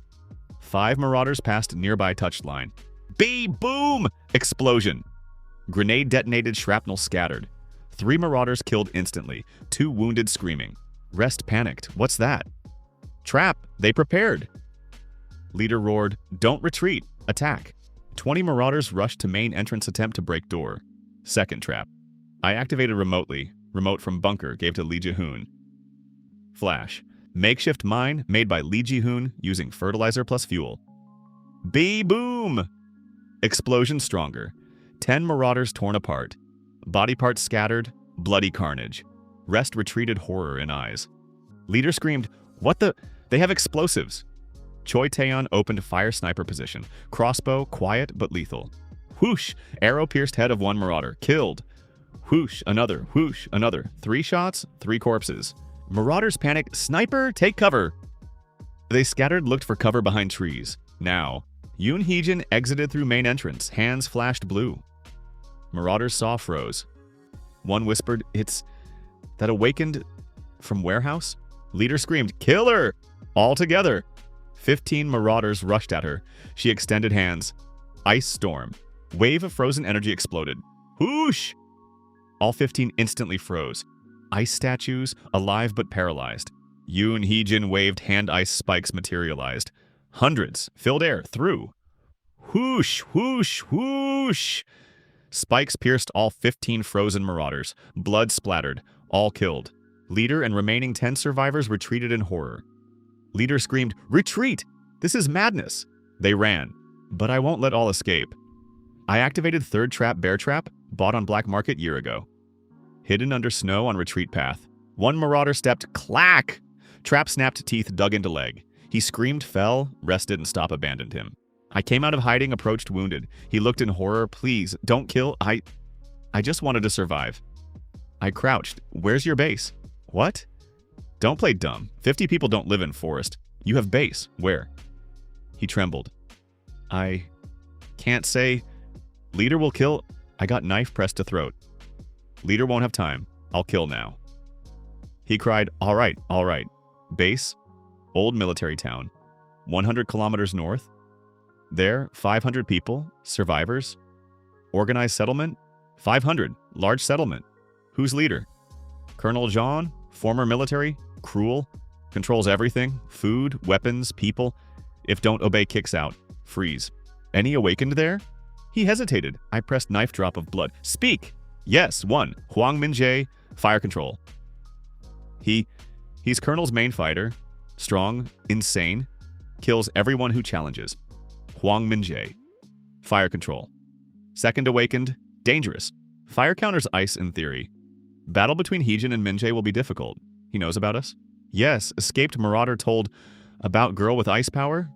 5 marauders passed nearby touchline. Boom! Explosion. Grenade detonated, shrapnel scattered. 3 marauders killed instantly. 2 wounded screaming. Rest panicked. What's that? Trap. They prepared. Leader roared, don't retreat. Attack. 20 marauders rushed to main entrance attempt to break door. Second trap. I activated remotely. Remote from bunker gave to Lee Ji-hoon. Flash. Makeshift mine made by Lee Ji-hoon using fertilizer plus fuel. Boom! Explosion stronger. 10 marauders torn apart. Body parts scattered. Bloody carnage. Rest retreated, horror in eyes. Leader screamed, what the? They have explosives. Choi Taeyeon opened fire sniper position. Crossbow, quiet but lethal. Whoosh! Arrow pierced head of 1 marauder. Killed. Whoosh, another. Whoosh, another. 3 shots, 3 corpses. Marauders panicked. Sniper, take cover! They scattered, looked for cover behind trees. Now, Yoon Heejin exited through main entrance. Hands flashed blue. Marauders saw, froze. One whispered, it's that awakened from warehouse? Leader screamed, kill her! All together. 15 marauders rushed at her. She extended hands. Ice storm. Wave of frozen energy exploded. Whoosh! All 15 instantly froze. Ice statues, alive but paralyzed. Yoon Heejin waved, hand ice spikes materialized. Hundreds, filled air, through. Whoosh, whoosh, whoosh! Spikes pierced all 15 frozen marauders. Blood splattered, all killed. Leader and remaining 10 survivors retreated in horror. Leader screamed, retreat! This is madness! They ran. But I won't let all escape. I activated third trap, bear trap, bought on black market year ago. Hidden under snow on retreat path. 1 marauder stepped, clack! Trap snapped teeth, dug into leg. He screamed, fell, rest didn't stop, abandoned him. I came out of hiding, approached wounded. He looked in horror, please, don't kill, I just wanted to survive. I crouched, where's your base? What? Don't play dumb. 50 people don't live in forest. You have base, where? He trembled. I can't say. Leader will kill. I got knife pressed to throat. Leader won't have time. I'll kill now. He cried, all right, all right. Base, old military town, 100 kilometers north. There, 500 people, survivors. Organized settlement, 500, large settlement. Who's leader? Colonel John, former military, cruel, controls everything, food, weapons, people. If don't obey, kicks out, freeze. Any awakened there? He hesitated. I pressed knife, drop of blood. Speak! Yes, 1. Hwang Min-jae, fire control. He's Colonel's main fighter. Strong, insane. Kills everyone who challenges. Hwang Min-jae. Fire control. Second awakened, dangerous. Fire counters ice in theory. Battle between Heejin and Min-jae will be difficult. He knows about us? Yes, escaped marauder told about girl with ice power.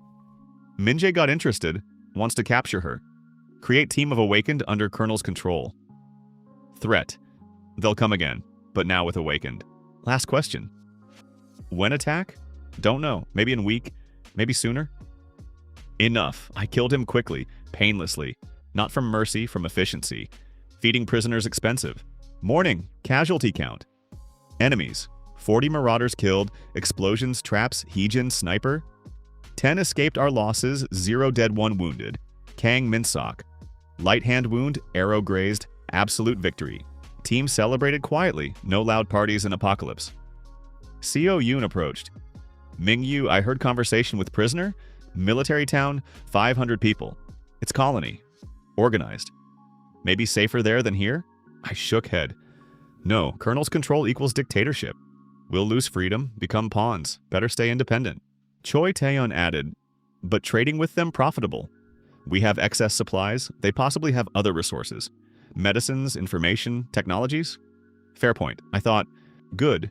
Min-jae got interested, wants to capture her. Create team of awakened under Colonel's control. Threat. They'll come again, but now with awakened. Last question. When attack? Don't know. Maybe in a week, maybe sooner. Enough. I killed him quickly, painlessly. Not from mercy, from efficiency. Feeding prisoners expensive. Morning. Casualty count. Enemies. 40 marauders killed. Explosions, traps, Heejin, sniper. 10 escaped our losses. 0 dead, 1 wounded. Kang Minsok. Light hand wound, arrow grazed, absolute victory. Team celebrated quietly, no loud parties in apocalypse. Co Yoon approached. Mingyu, I heard conversation with prisoner. Military town, 500 people. It's colony. Organized. Maybe safer there than here? I shook head. No, Colonel's control equals dictatorship. We'll lose freedom, become pawns. Better stay independent. Choi Taeyeon added, but trading with them profitable. We have excess supplies. They possibly have other resources. Medicines, information, technologies? Fair point. I thought, good.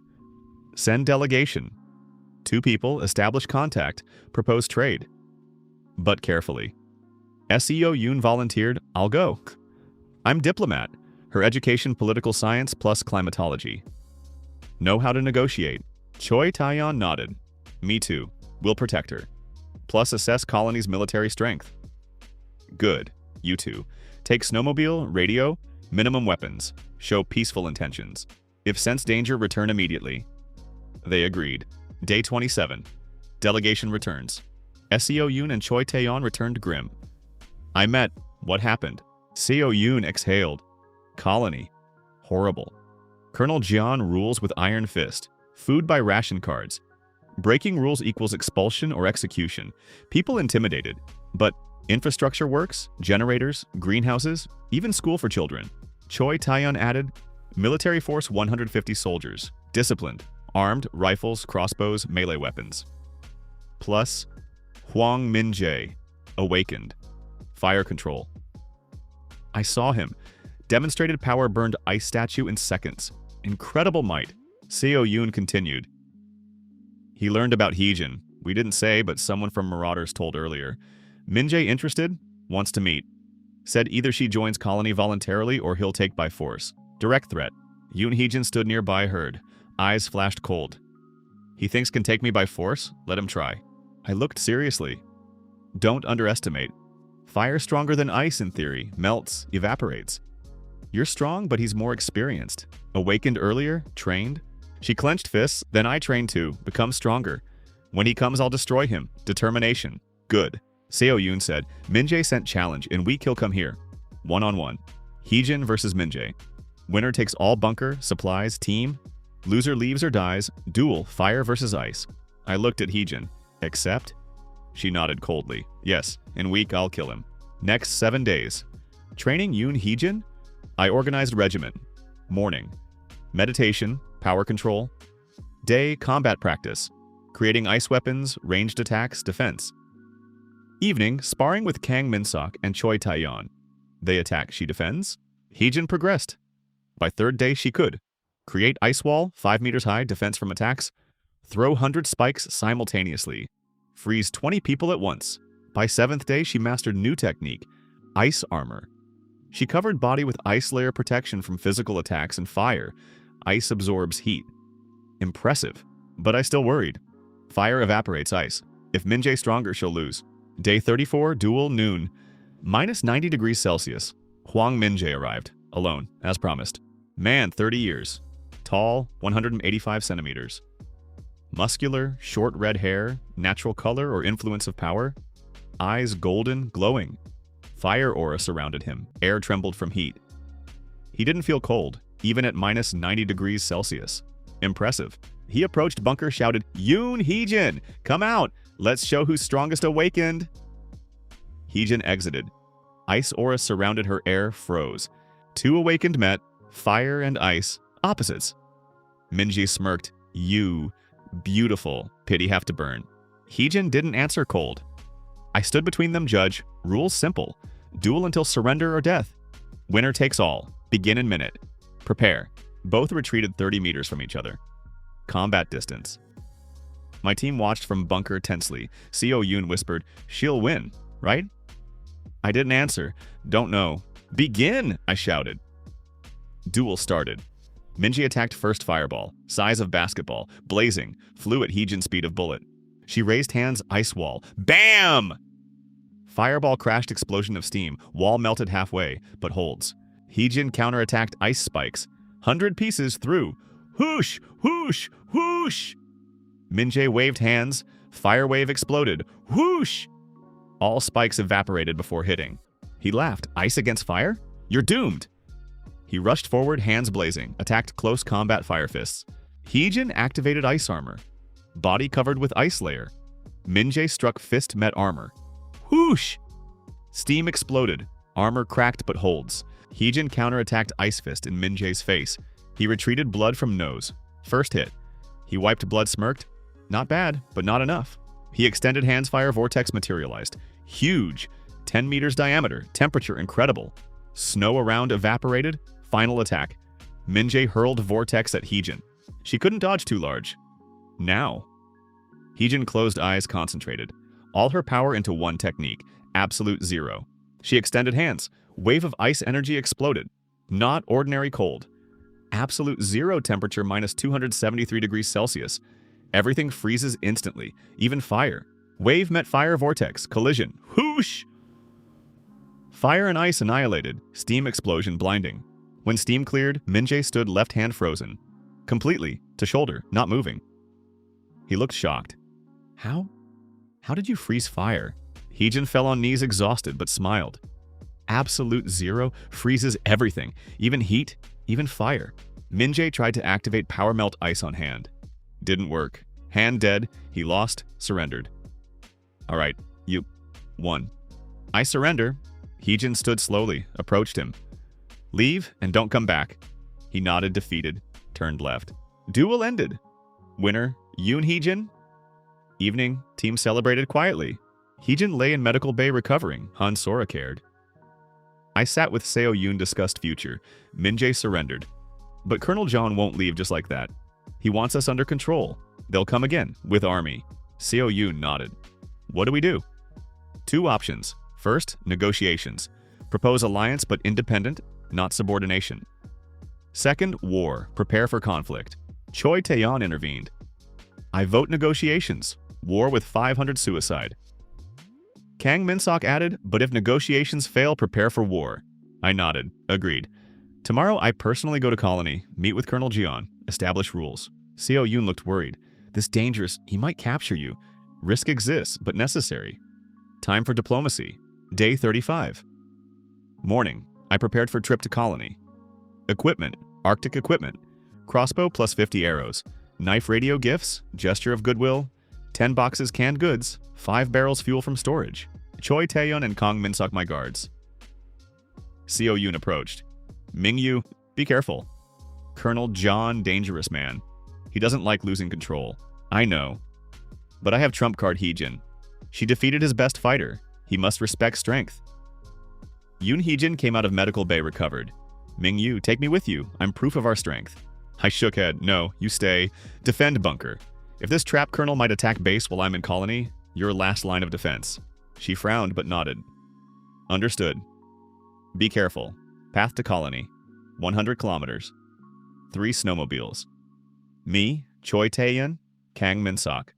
Send delegation. 2 people, establish contact, propose trade. But carefully. SEO Yoon volunteered, I'll go. I'm diplomat. Her education political science plus climatology. Know how to negotiate. Choi Taeyeon nodded. Me too. We'll protect her. Plus assess colony's military strength. Good. You two. Take snowmobile, radio, minimum weapons. Show peaceful intentions. If sense danger, return immediately. They agreed. Day 27. Delegation returns. SEO Yoon and Choi Taeyeon returned grim. I met. What happened? Seo Yoon exhaled. Colony. Horrible. Colonel Jian rules with iron fist. Food by ration cards. Breaking rules equals expulsion or execution. People intimidated. But infrastructure works, generators, greenhouses, even school for children. Choi Taeyeon added, military force 150 soldiers. Disciplined. Armed, rifles, crossbows, melee weapons. Plus, Hwang Min-jae. Awakened. Fire control. I saw him. Demonstrated power burned ice statue in seconds. Incredible might. Seo Yoon continued. He learned about Heejin. We didn't say, but someone from Marauders told earlier. Min-jae interested? Wants to meet. Said either she joins colony voluntarily or he'll take by force. Direct threat. Yoon Heejin stood nearby, heard. Eyes flashed cold. He thinks can take me by force? Let him try. I looked seriously. Don't underestimate. Fire stronger than ice in theory. Melts, evaporates. You're strong, but he's more experienced. Awakened earlier, trained. She clenched fists, then I trained too, become stronger. When he comes, I'll destroy him. Determination. Good. Seo Yoon said, Min-jae sent challenge, in week he'll come here. 1-on-1. Heejin versus Min-jae. Winner takes all bunker, supplies, team. Loser leaves or dies. Duel, fire versus ice. I looked at Heejin. Except? She nodded coldly. Yes, in week I'll kill him. Next 7 days. Training Yoon Heejin? I organized regiment. Morning. Meditation, power control. Day, combat practice. Creating ice weapons, ranged attacks, defense. Evening, sparring with Kang Min-sok and Choi Taeyeon. They attack, she defends. Heejin progressed. By 3rd day, she could. Create ice wall, 5 meters high, defense from attacks. Throw 100 spikes simultaneously. Freeze 20 people at once. By 7th day, she mastered new technique, ice armor. She covered body with ice layer protection from physical attacks and fire. Ice absorbs heat. Impressive, but I still worried. Fire evaporates ice. If Min-jae stronger, she'll lose. Day 34, duel, noon. Minus 90 degrees Celsius. Hwang Min-jae arrived, alone, as promised. Man, 30 years. Tall, 185 centimeters. Muscular, short red hair, natural color or influence of power. Eyes golden, glowing. Fire aura surrounded him. Air trembled from heat. He didn't feel cold, even at minus 90 degrees Celsius. Impressive. He approached bunker, shouted, Yoon Heejin, come out! Let's show who's strongest awakened! Heejin exited. Ice aura surrounded her, air froze. 2 awakened met, fire and ice, opposites. Min-jae smirked, you, beautiful, pity have to burn. Heejin didn't answer cold. I stood between them, judge. Rules simple. Duel until surrender or death. Winner takes all. Begin in minute. Prepare. Both retreated 30 meters from each other. Combat distance. My team watched from bunker tensely. Seo Yoon whispered, she'll win, right? I didn't answer. Don't know. Begin, I shouted. Duel started. Min-jae attacked first fireball, size of basketball, blazing, flew at Heejin's speed of bullet. She raised hands, ice wall. Bam! Fireball crashed, explosion of steam. Wall melted halfway, but holds. Heejin counterattacked ice spikes. 100 pieces through. Whoosh! Whoosh! Whoosh! Min-jae waved hands. Fire wave exploded. Whoosh! All spikes evaporated before hitting. He laughed. Ice against fire? You're doomed! He rushed forward, hands blazing, attacked close combat fire fists. Heejin activated ice armor. Body covered with ice layer. Minjae struck fist met armor. Whoosh! Steam exploded. Armor cracked but holds. Heejin counterattacked ice fist in Minjae's face. He retreated blood from nose. First hit. He wiped blood smirked. Not bad, but not enough. He extended hands fire vortex materialized. Huge. 10 meters diameter. Temperature incredible. Snow around evaporated. Final attack. Minjae hurled vortex at Heejin. She couldn't dodge too large. Now. Heejin closed eyes, concentrated. All her power into one technique. Absolute zero. She extended hands. Wave of ice energy exploded. Not ordinary cold. Absolute zero temperature minus 273 degrees Celsius. Everything freezes instantly. Even fire. Wave met fire vortex. Collision. Whoosh! Fire and ice annihilated. Steam explosion blinding. When steam cleared, Minjae stood left hand frozen. Completely. To shoulder. Not moving. He looked shocked. How? How did you freeze fire? Heejin fell on knees exhausted but smiled. Absolute zero freezes everything. Even heat. Even fire. Minjae tried to activate power melt ice on hand. Didn't work. Hand dead. He lost. Surrendered. Alright. You won. I surrender. Heejin stood slowly. Approached him. Leave and don't come back. He nodded defeated. Turned left. Duel ended. Winner, Yoon Heejin. Evening, team celebrated quietly. Heejin lay in medical bay recovering. Han Sora cared. I sat with Seo Yoon, discussed future. Minjae surrendered. But Colonel John won't leave just like that. He wants us under control. They'll come again, with army. Seo Yoon nodded. What do we do? Two options. First, negotiations. Propose alliance but independent, not subordination. Second, war. Prepare for conflict. Choi Taeyeon intervened. I vote negotiations. War with 500 suicide. Kang Min-sok added, but if negotiations fail, prepare for war. I nodded. Agreed. Tomorrow, I personally go to Colony, meet with Colonel Jeon, establish rules. Seo Yoon looked worried. This dangerous, he might capture you. Risk exists, but necessary. Time for diplomacy. Day 35. Morning. I prepared for trip to Colony. Equipment. Arctic equipment. Crossbow plus 50 arrows. Knife radio gifts. Gesture of goodwill. 10 boxes canned goods. 5 barrels fuel from storage. Choi Taeyeon and Kang Min-sok my guards. Seo Yoon approached. Mingyu, be careful. Colonel John, dangerous man. He doesn't like losing control. I know. But I have trump card Heejin. She defeated his best fighter. He must respect strength. Yoon Heejin came out of medical bay recovered. Mingyu, take me with you. I'm proof of our strength. I shook head. No, you stay. Defend bunker. If this trap colonel might attack base while I'm in Colony, your last line of defense. She frowned but nodded. Understood. Be careful. Path to Colony. 100 kilometers. 3 snowmobiles. Me, Choi Taeyeon, Kang Min-sok.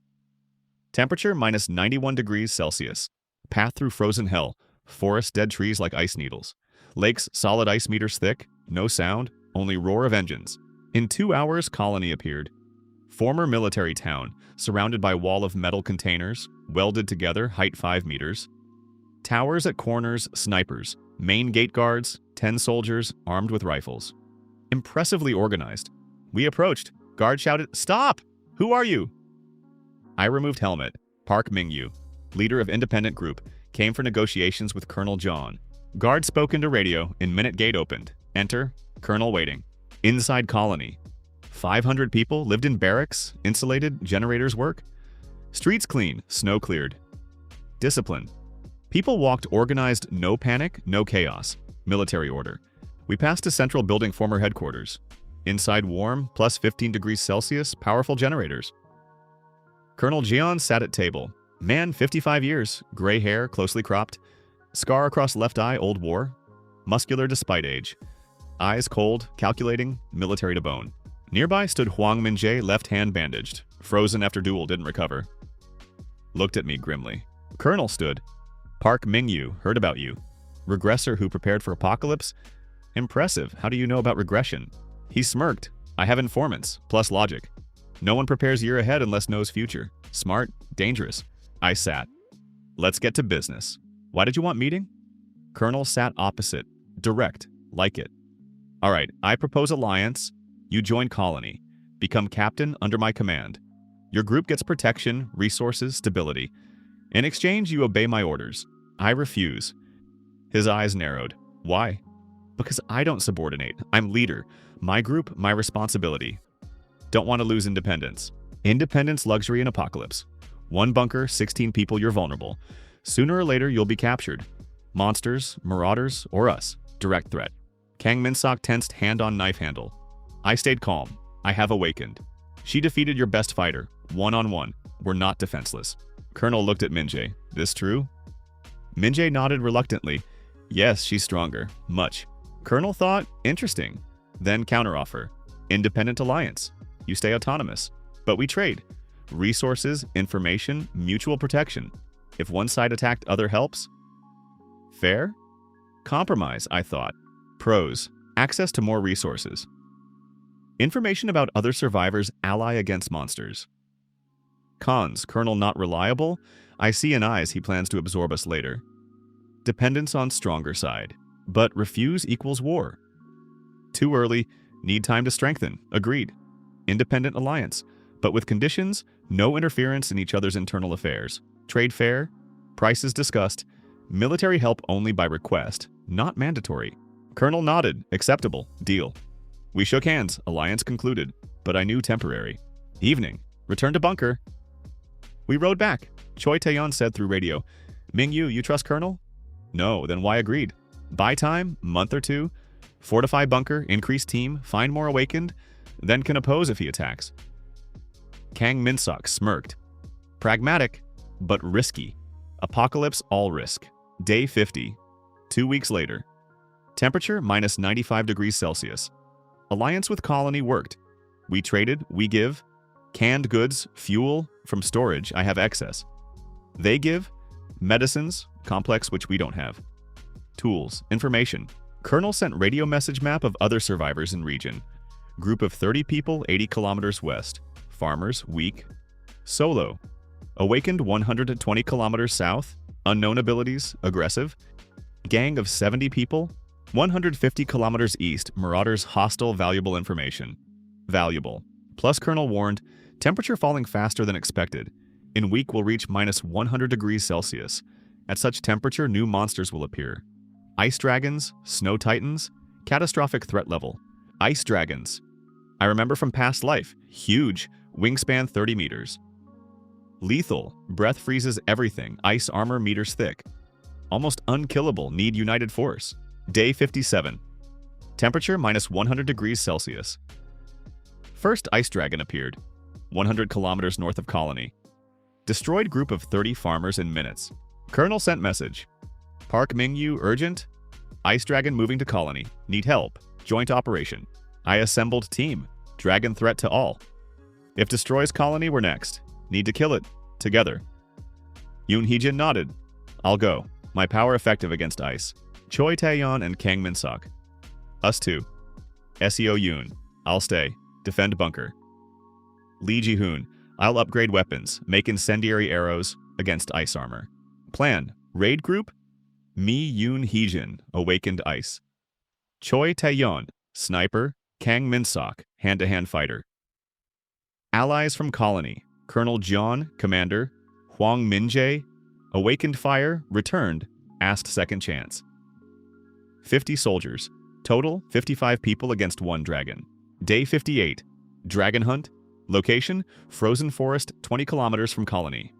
Temperature minus 91 degrees Celsius. Path through frozen hell. Forest dead trees like ice needles. Lakes solid ice meters thick. No sound, only roar of engines. In 2 hours, Colony appeared. Former military town, surrounded by wall of metal containers, welded together, height 5 meters. Towers at corners, snipers. Main gate guards, 10 soldiers, armed with rifles. Impressively organized. We approached. Guard shouted, "Stop! Who are you?" I removed helmet. Park Mingyu, leader of independent group, came for negotiations with Colonel John. Guard spoke into radio. In minute gate opened. Enter. Colonel waiting. Inside Colony. 500 people lived in barracks, insulated, generators work. Streets clean, snow cleared. Discipline. People walked organized, no panic, no chaos. Military order. We passed a central building, former headquarters. Inside warm, plus 15 degrees Celsius, powerful generators. Colonel Jeon sat at table. Man, 55 years, gray hair, closely cropped. Scar across left eye, old war. Muscular despite age. Eyes cold, calculating, military to bone. Nearby stood Hwang Min-jae, left hand bandaged. Frozen after Duel, didn't recover. Looked at me grimly. Colonel stood. Park Mingyu, heard about you. Regressor who prepared for apocalypse? Impressive, how do you know about regression? He smirked. I have informants, plus logic. No one prepares year ahead unless knows future. Smart, dangerous. I sat. Let's get to business. Why did you want meeting? Colonel sat opposite. Direct. Like it. All right, I propose alliance. You join colony. Become captain under my command. Your group gets protection, resources, stability. In exchange, you obey my orders. I refuse. His eyes narrowed. Why? Because I don't subordinate. I'm leader. My group, my responsibility. Don't want to lose independence. Independence, luxury, and apocalypse. One bunker, 16 people, you're vulnerable. Sooner or later, you'll be captured. Monsters, marauders, or us. Direct threat. Kang Minsok tensed hand on knife handle. I stayed calm. I have awakened. She defeated your best fighter. One-on-one. We're not defenseless. Colonel looked at Minjae. This true? Minjae nodded reluctantly. Yes, she's stronger. Much. Colonel thought, interesting. Then counteroffer. Independent alliance. You stay autonomous. But we trade. Resources, information, mutual protection. If one side attacked, other helps. Fair? Compromise, I thought. Pros. Access to more resources. Information about other survivors ally against monsters. Cons. Colonel not reliable. I see in eyes he plans to absorb us later. Dependence on stronger side. But refuse equals war. Too early. Need time to strengthen. Agreed. Independent alliance. But with conditions, no interference in each other's internal affairs. Trade fair. Prices discussed. Military help only by request. Not mandatory. Colonel nodded. Acceptable. Deal. We shook hands. Alliance concluded. But I knew temporary. Evening. Return to bunker. We rode back. Choi Taeyeon said through radio, Mingyu, you trust Colonel? No, then why agreed? Buy time, month or two, fortify bunker, increase team, find more awakened, then can oppose if he attacks. Kang Minsok smirked. Pragmatic, but risky. Apocalypse all risk. Day 50. 2 weeks later. Temperature minus 95 degrees Celsius. Alliance with colony worked. We traded, we give. Canned goods, fuel, from storage, I have excess. They give medicines, complex which we don't have. Tools, information. Colonel sent radio message map of other survivors in region. Group of 30 people 80 kilometers west. Farmers, weak. Solo. Awakened 120 kilometers south. Unknown abilities, aggressive. Gang of 70 people 150 kilometers east. Marauders, hostile, valuable information. Valuable. Plus Colonel warned, temperature falling faster than expected. In week will reach minus 100 degrees Celsius. At such temperature, new monsters will appear. Ice dragons, snow titans, catastrophic threat level. Ice dragons. I remember from past life, huge, wingspan 30 meters. Lethal, breath freezes everything, ice armor meters thick. Almost unkillable, need united force. Day 57. Temperature minus 100 degrees Celsius. First ice dragon appeared, 100 kilometers north of colony. Destroyed group of 30 farmers in minutes. Colonel sent message. Park Mingyu urgent. Ice dragon moving to colony. Need help. Joint operation. I assembled team. Dragon threat to all. If destroys colony, we're next. Need to kill it. Together. Heejin nodded. I'll go. My power effective against ice. Choi Taeyeon and Kang Minsok. Us two. Seo Yoon. I'll stay. Defend bunker. Lee Ji-hoon. I'll upgrade weapons. Make incendiary arrows against ice armor. Plan. Raid group. Me Yoon Heejin. Awakened ice. Choi Taeyeon. Sniper. Kang Minsok. Hand-to-hand fighter. Allies from colony. Colonel John. Commander. Hwang Minjae. Awakened fire. Returned. Asked second chance. 50 soldiers. Total 55 people against 1 dragon. Day 58. Dragon hunt. Location, frozen forest 20 kilometers from colony.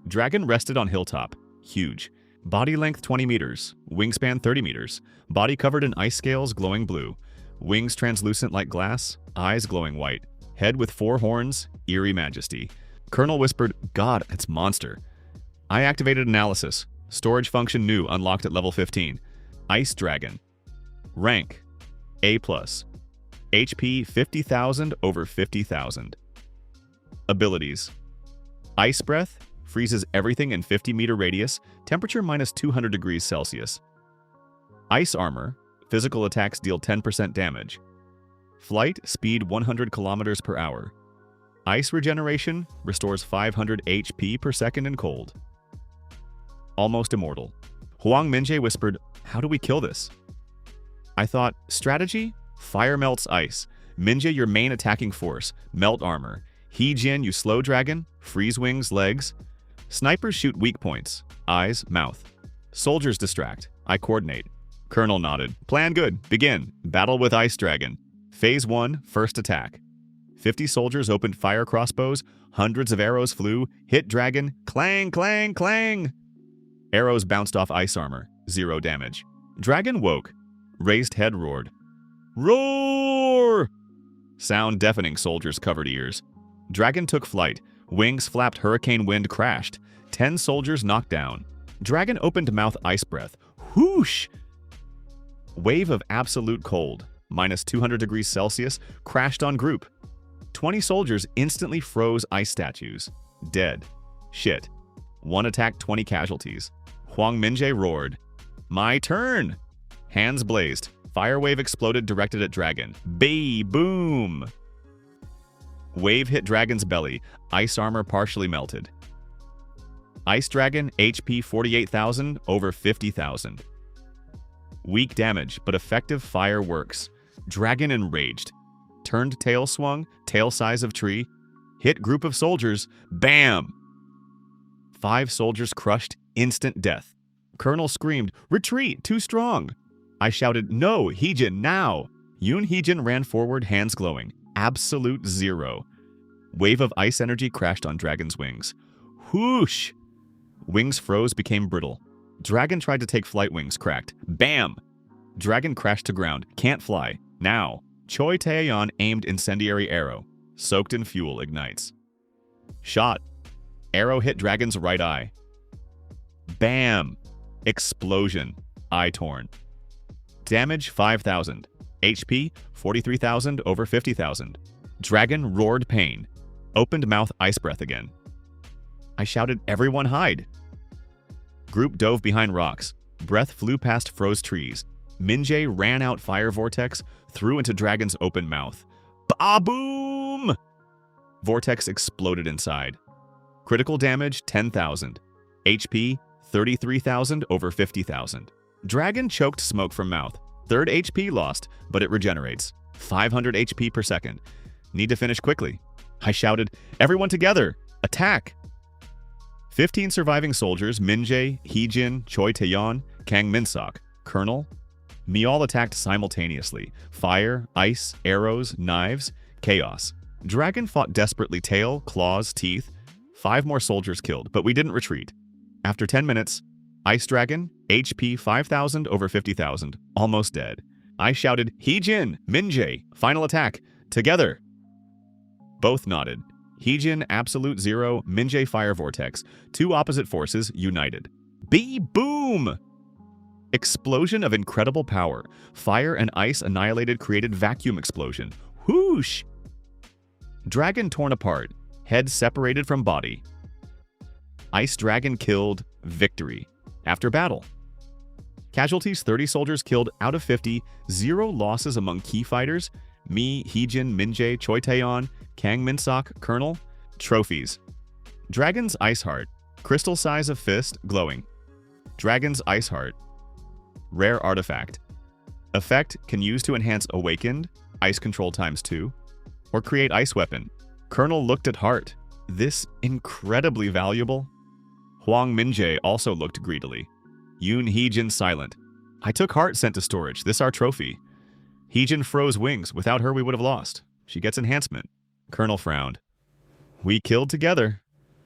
Dragon rested on hilltop. Huge. Body length 20 meters. Wingspan 30 meters. Body covered in ice scales glowing blue. Wings translucent like glass. Eyes glowing white. Head with 4 horns. Eerie majesty. Colonel whispered, God, it's monster. I activated analysis. Storage function new unlocked at level 15. Ice dragon. Rank. A+. HP 50,000 over 50,000. Abilities. Ice breath freezes everything in 50-meter radius, temperature minus 200 degrees Celsius. Ice armor, physical attacks deal 10% damage. Flight, speed 100 kilometers per hour. Ice regeneration, restores 500 HP per second in cold. Almost immortal. Huang Minjie whispered, "How do we kill this?" I thought, strategy? Fire melts ice. Minjie, your main attacking force. Melt armor. Heejin, you slow dragon. Freeze wings, legs. Snipers shoot weak points. Eyes, mouth. Soldiers distract. I coordinate. Colonel nodded. Plan good. Begin. Battle with Ice Dragon. Phase 1, first attack. 50 soldiers opened fire crossbows. Hundreds of arrows flew. Hit dragon. Clang, clang, clang. Arrows bounced off ice armor. 0 damage. Dragon woke. Raised head roared. Roar! Sound deafening soldiers' covered ears. Dragon took flight. Wings flapped hurricane wind crashed. 10 soldiers knocked down. Dragon opened mouth ice breath. Whoosh! Wave of absolute cold, minus 200 degrees Celsius, crashed on group. 20 soldiers instantly froze ice statues. Dead. Shit. 1 attack, 20 casualties. Huang Minjie roared. My turn! Hands blazed. Fire wave exploded directed at dragon. Boom! Wave hit dragon's belly. Ice armor partially melted. Ice dragon, HP 48,000 over 50,000. Weak damage, but effective fire works. Dragon enraged. Turned tail swung, tail size of tree. Hit group of soldiers. Bam! 5 soldiers crushed, instant death. Colonel screamed, retreat, too strong. I shouted, no, Heejin, now! Heejin ran forward, hands glowing. Absolute 0. Wave of ice energy crashed on dragon's wings. Whoosh! Wings froze, became brittle. Dragon tried to take flight, wings cracked. Bam! Dragon crashed to ground. Can't fly. Now. Choi Taeyeon aimed incendiary arrow. Soaked in fuel, ignites. Shot. Arrow hit dragon's right eye. Bam! Explosion. Eye torn. Damage 5,000. HP 43,000 over 50,000. Dragon roared pain. Opened mouth ice breath again. I shouted, everyone hide. Group dove behind rocks. Breath flew past froze trees. Minjie ran out fire vortex, threw into dragon's open mouth. Ba-boom! Vortex exploded inside. Critical damage 10,000. HP 33,000 over 50,000. Dragon choked smoke from mouth. 3rd HP lost, but it regenerates. 500 HP per second. Need to finish quickly. I shouted, everyone together! Attack! 15 surviving soldiers, Minjie, Heejin, Choi Taeyeon, Kang Minsok, Colonel. Me all attacked simultaneously. Fire, ice, arrows, knives, chaos. Dragon fought desperately, tail, claws, teeth. 5 more soldiers killed, but we didn't retreat. After 10 minutes, Ice Dragon, HP 5,000 over 50,000, almost dead. I shouted, Heejin, Minjie, final attack, together. Both nodded. Heejin, absolute 0, Minjie, fire vortex. 2 opposite forces, united. Boom! Explosion of incredible power. Fire and ice annihilated, created vacuum explosion. Whoosh! Dragon torn apart. Head separated from body. Ice Dragon killed. Victory. After battle. Casualties 30 soldiers killed out of 50. 0 losses among key fighters. Me, Heejin, Minjie, Choi Taeyeon, Kang Minsok, Colonel. Trophies. Dragon's Ice Heart. Crystal size of fist, glowing. Dragon's Ice Heart. Rare artifact. Effect can use to enhance Awakened, Ice Control ×2, or create Ice Weapon. Colonel looked at Heart. This incredibly valuable. Huang Minjie also looked greedily. Heejin silent. I took Heart sent to storage. This our trophy. Heejin froze wings. Without her we would have lost. She gets enhancement. Colonel frowned. We killed together.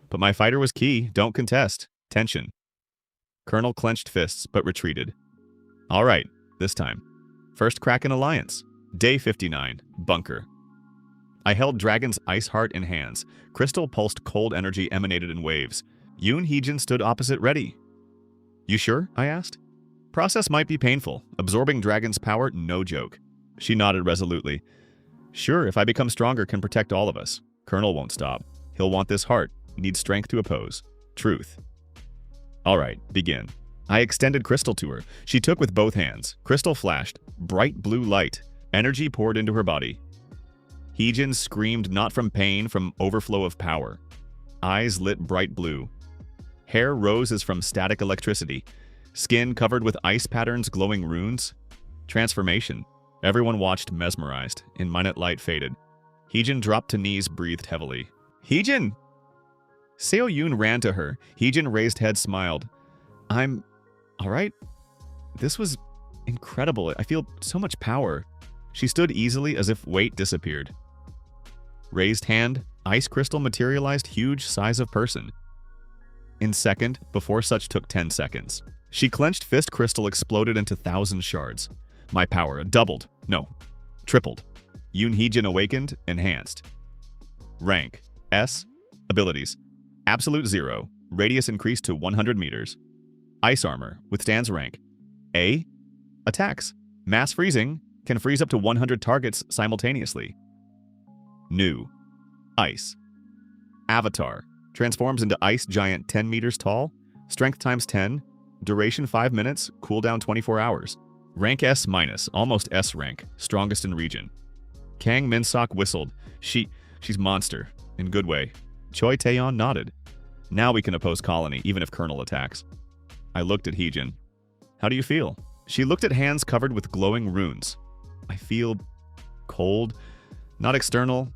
But my fighter was key. Don't contest. Tension. Colonel clenched fists, but retreated. All right, this time. First crack in alliance. Day 59. Bunker. I held Dragon's Ice Heart in hands. Crystal pulsed cold energy emanated in waves. Heejin stood opposite, ready. You sure? I asked. Process might be painful. Absorbing Dragon's power, no joke. She nodded resolutely. Sure, if I become stronger, can protect all of us. Colonel won't stop. He'll want this heart. Needs strength to oppose. Truth. All right, begin. I extended Crystal to her. She took with both hands. Crystal flashed. Bright blue light. Energy poured into her body. Heejin screamed not from pain, from overflow of power. Eyes lit bright blue. Hair rose as from static electricity. Skin covered with ice patterns, glowing runes. Transformation. Everyone watched mesmerized. In minute light faded. Heejin dropped to knees, breathed heavily. Heejin! Seo Yoon ran to her. Heejin raised head, smiled. I'm all right. This was incredible. I feel so much power. She stood easily as if weight disappeared. Raised hand, ice crystal materialized, huge, size of person. In second, before such took 10 seconds. She clenched fist, crystal exploded into 1,000 shards. My power doubled. No, tripled. Yoon Heejin awakened, enhanced. Rank, S. Abilities. Absolute 0. Radius increased to 100 meters. Ice armor, withstands rank. A. Attacks. Mass freezing, can freeze up to 100 targets simultaneously. New. Ice. Avatar. Transforms into ice giant 10 meters tall. Strength times 10. Duration 5 minutes. Cooldown 24 hours. Rank S-, almost S rank. Strongest in region. Kang Min-sok whistled. She's monster. In good way. Choi Taeyeon nodded. Now we can oppose Colony, even if Colonel attacks. I looked at Heejin. How do you feel? She looked at hands covered with glowing runes. I feel cold. Not external.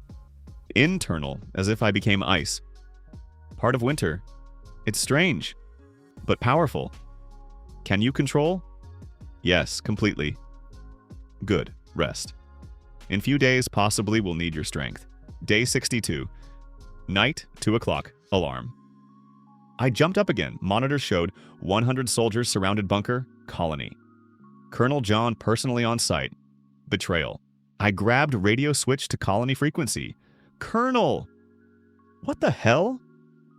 Internal, as if I became ice. Part of winter. It's strange, but powerful. Can you control? Yes, completely. Good. Rest. In few days, possibly we'll need your strength. Day 62. Night, 2 o'clock. Alarm. I jumped up again. Monitor showed 100 soldiers surrounded bunker. Colony. Colonel John personally on site. Betrayal. I grabbed radio switch to colony frequency. Colonel! What the hell?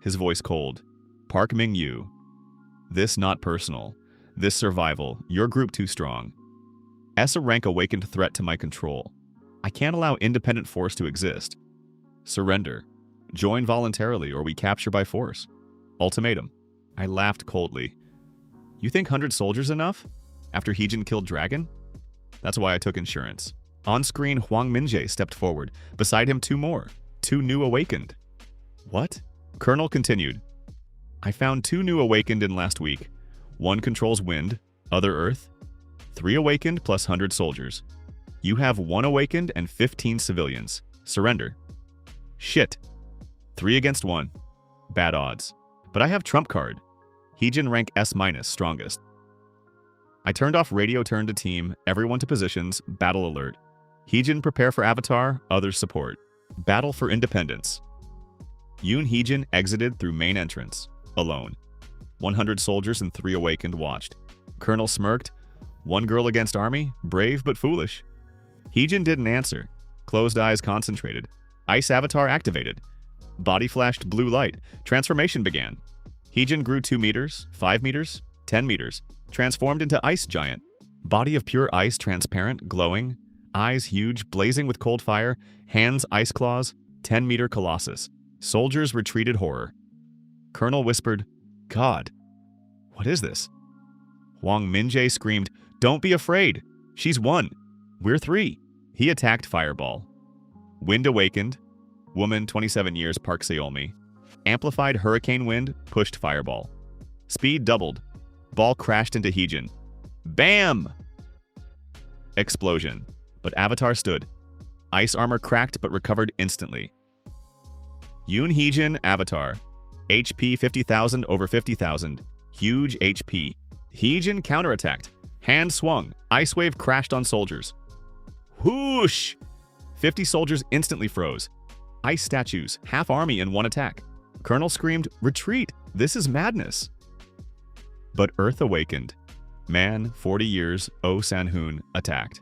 His voice cold. Park Ming-yu. This not personal. This survival. Your group too strong. S a rank awakened threat to my control. I can't allow independent force to exist. Surrender. Join voluntarily or we capture by force. Ultimatum. I laughed coldly. You think 100 soldiers enough? After Heejin killed Dragon? That's why I took insurance. On screen, Hwang Minjae stepped forward. Beside him, 2 more. 2 new awakened. What? Colonel continued. I found 2 new awakened in last week. 1 controls wind, other earth. 3 awakened plus 100 soldiers. You have 1 awakened and 15 civilians. Surrender. Shit. 3 against 1. Bad odds. But I have trump card. Heejin rank S-, strongest. I turned off radio, turned to team, everyone to positions, battle alert. Heejin prepare for avatar, others support. Battle for independence. Yoon Heejin exited through main entrance, alone. 100 soldiers and 3 awakened watched. Colonel smirked. 1 girl against army, brave but foolish. Heejin didn't answer. Closed eyes concentrated. Ice avatar activated. Body flashed blue light. Transformation began. Heejin grew 2 meters, 5 meters, 10 meters. Transformed into ice giant. Body of pure ice, transparent, glowing. Eyes huge, blazing with cold fire. Hands ice claws. 10-meter colossus. Soldiers retreated horror. Colonel whispered, God, what is this? Hwang Minjae screamed, don't be afraid. She's 1. We're 3. He attacked fireball. Wind awakened. Woman, 27 years, Park Seolmi. Amplified hurricane wind, pushed fireball. Speed doubled. Ball crashed into Heejin. Bam! Explosion. But Avatar stood. Ice armor cracked but recovered instantly. Yoon Heejin, Avatar. HP 50,000 over 50,000. Huge HP. Heejin counterattacked. Hand swung. Ice wave crashed on soldiers. Whoosh! 50 soldiers instantly froze. Ice statues. Half army in 1 attack. Colonel screamed, retreat! This is madness! But Earth awakened. Man, 40 years, Oh San-hoon, attacked.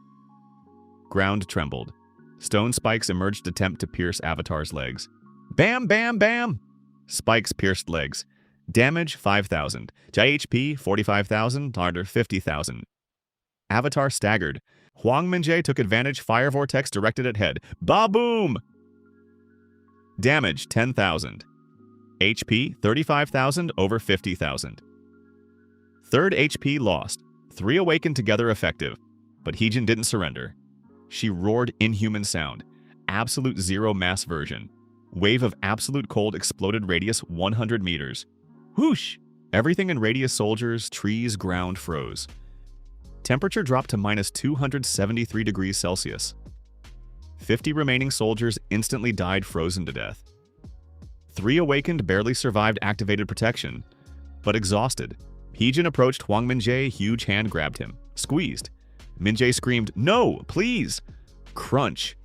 Ground trembled. Stone spikes emerged, attempt to pierce Avatar's legs. Bam, bam, bam! Spikes pierced legs. Damage 5,000. HP 45,000, harder 50,000. Avatar staggered. Hwang Minjae took advantage, fire vortex directed at head. Ba-boom! Damage 10,000. HP 35,000 over 50,000. Third HP lost. 3 awakened together effective. But Heejin didn't surrender. She roared inhuman sound. Absolute 0 mass version. Wave of absolute cold exploded radius 100 meters. Whoosh! Everything in radius soldiers, trees, ground froze. Temperature dropped to minus 273 degrees Celsius. 50 remaining soldiers instantly died frozen to death. 3 awakened barely survived activated protection, but exhausted. Heejin approached Huang Minjae, huge hand grabbed him. Squeezed. Minjae screamed, "No, please!" Crunch.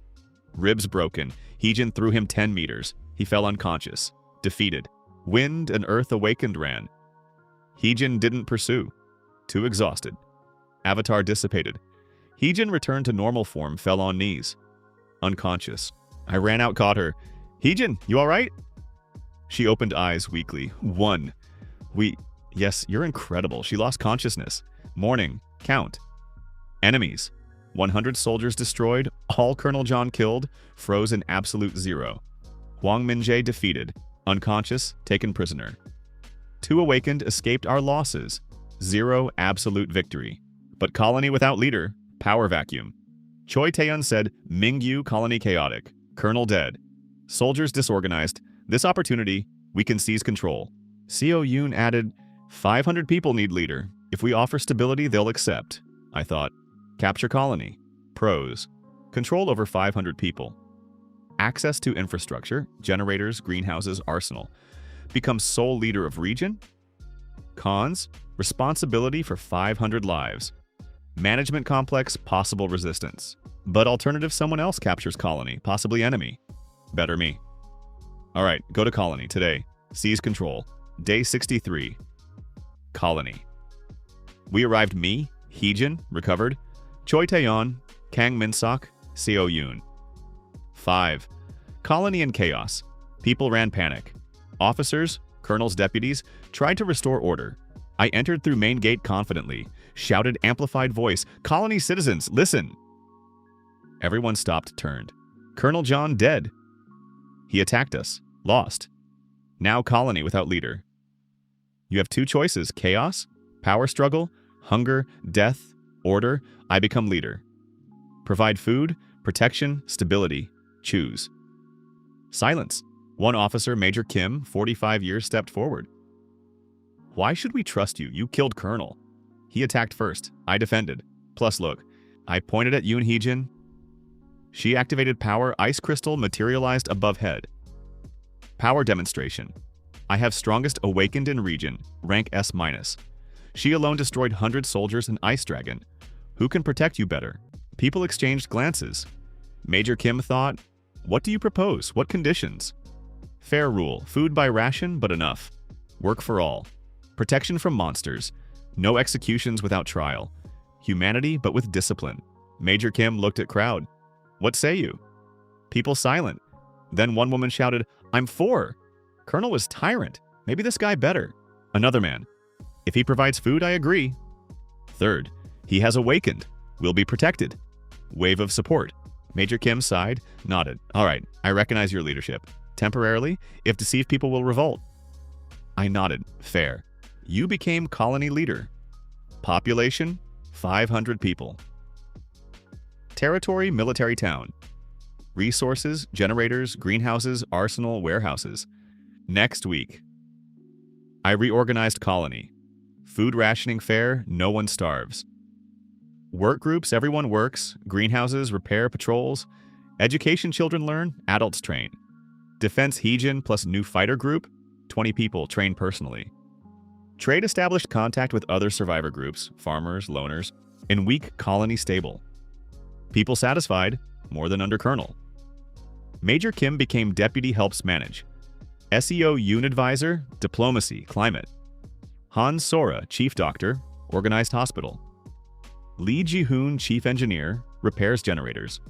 Ribs broken. Heejin threw him 10 meters. He fell unconscious. Defeated. Wind and earth awakened ran. Heejin didn't pursue. Too exhausted. Avatar dissipated. Heejin returned to normal form, fell on knees. Unconscious. I ran out, caught her. "Heejin, you alright?" She opened eyes weakly. "One. Yes, you're incredible." She lost consciousness. Morning. Count. Enemies. 100 soldiers destroyed, all Colonel John killed, frozen absolute 0. Huang Minjae defeated, unconscious, taken prisoner. 2 awakened, escaped our losses, 0 absolute victory. But colony without leader, power vacuum. Choi Tae-eun said, "Mingyu colony chaotic, Colonel dead. Soldiers disorganized. This opportunity, we can seize control." Seo Yoon added, 500 people need leader. If we offer stability, they'll accept. I thought. Capture colony. Pros. Control over 500 people. Access to infrastructure, generators, greenhouses, arsenal. Become sole leader of region. Cons. Responsibility for 500 lives. Management complex, possible resistance. But alternative, someone else captures colony, possibly enemy. Better me. Alright, go to colony today. Seize control. Day 63. Colony. We arrived me, Heejin, recovered, Choi Tae-eun, Kang Min-sok, Seo Yoon. 5. Colony in chaos. People ran panic. Officers, colonels, deputies, tried to restore order. I entered through main gate confidently, shouted amplified voice, "Colony citizens, listen!" Everyone stopped, turned. Colonel John dead. He attacked us, lost. Now colony without leader. You have 2 choices, chaos, power struggle, hunger, death, order. I become leader. Provide food, protection, stability. Choose. Silence. One officer, Major Kim, 45 years, stepped forward. "Why should we trust you? You killed Colonel." He attacked first. I defended. Plus look. I pointed at Yoon Heejin. She activated power. Ice crystal materialized above head. Power demonstration. I have strongest awakened in region, rank S-. She alone destroyed 100 soldiers and Ice Dragon. Who can protect you better? People exchanged glances. Major Kim thought, "What do you propose? What conditions?" Fair rule. Food by ration, but enough. Work for all. Protection from monsters. No executions without trial. Humanity, but with discipline. Major Kim looked at crowd. "What say you?" People silent. Then one woman shouted, "I'm for." Colonel was tyrant. Maybe this guy better. Another man. "If he provides food, I agree." Third. "He has awakened. Will be protected." Wave of support. Major Kim sighed, nodded. "All right, I recognize your leadership. Temporarily, if deceived people will revolt." I nodded. Fair. You became colony leader. Population, 500 people. Territory, military town. Resources, generators, greenhouses, arsenal, warehouses. Next week. I reorganized colony. Food rationing fair, no one starves. Work groups, everyone works. Greenhouses, repair patrols. Education, children learn, adults train. Defense Heejin plus new fighter group, 20 people trained personally. Trade established contact with other survivor groups, farmers, loners, in weak colony stable. People satisfied, more than under colonel. Major Kim became deputy helps manage. SEO Yoon advisor, diplomacy, climate. Han Sora, chief doctor, organized hospital. Lee Ji-hoon, chief engineer, repairs generators.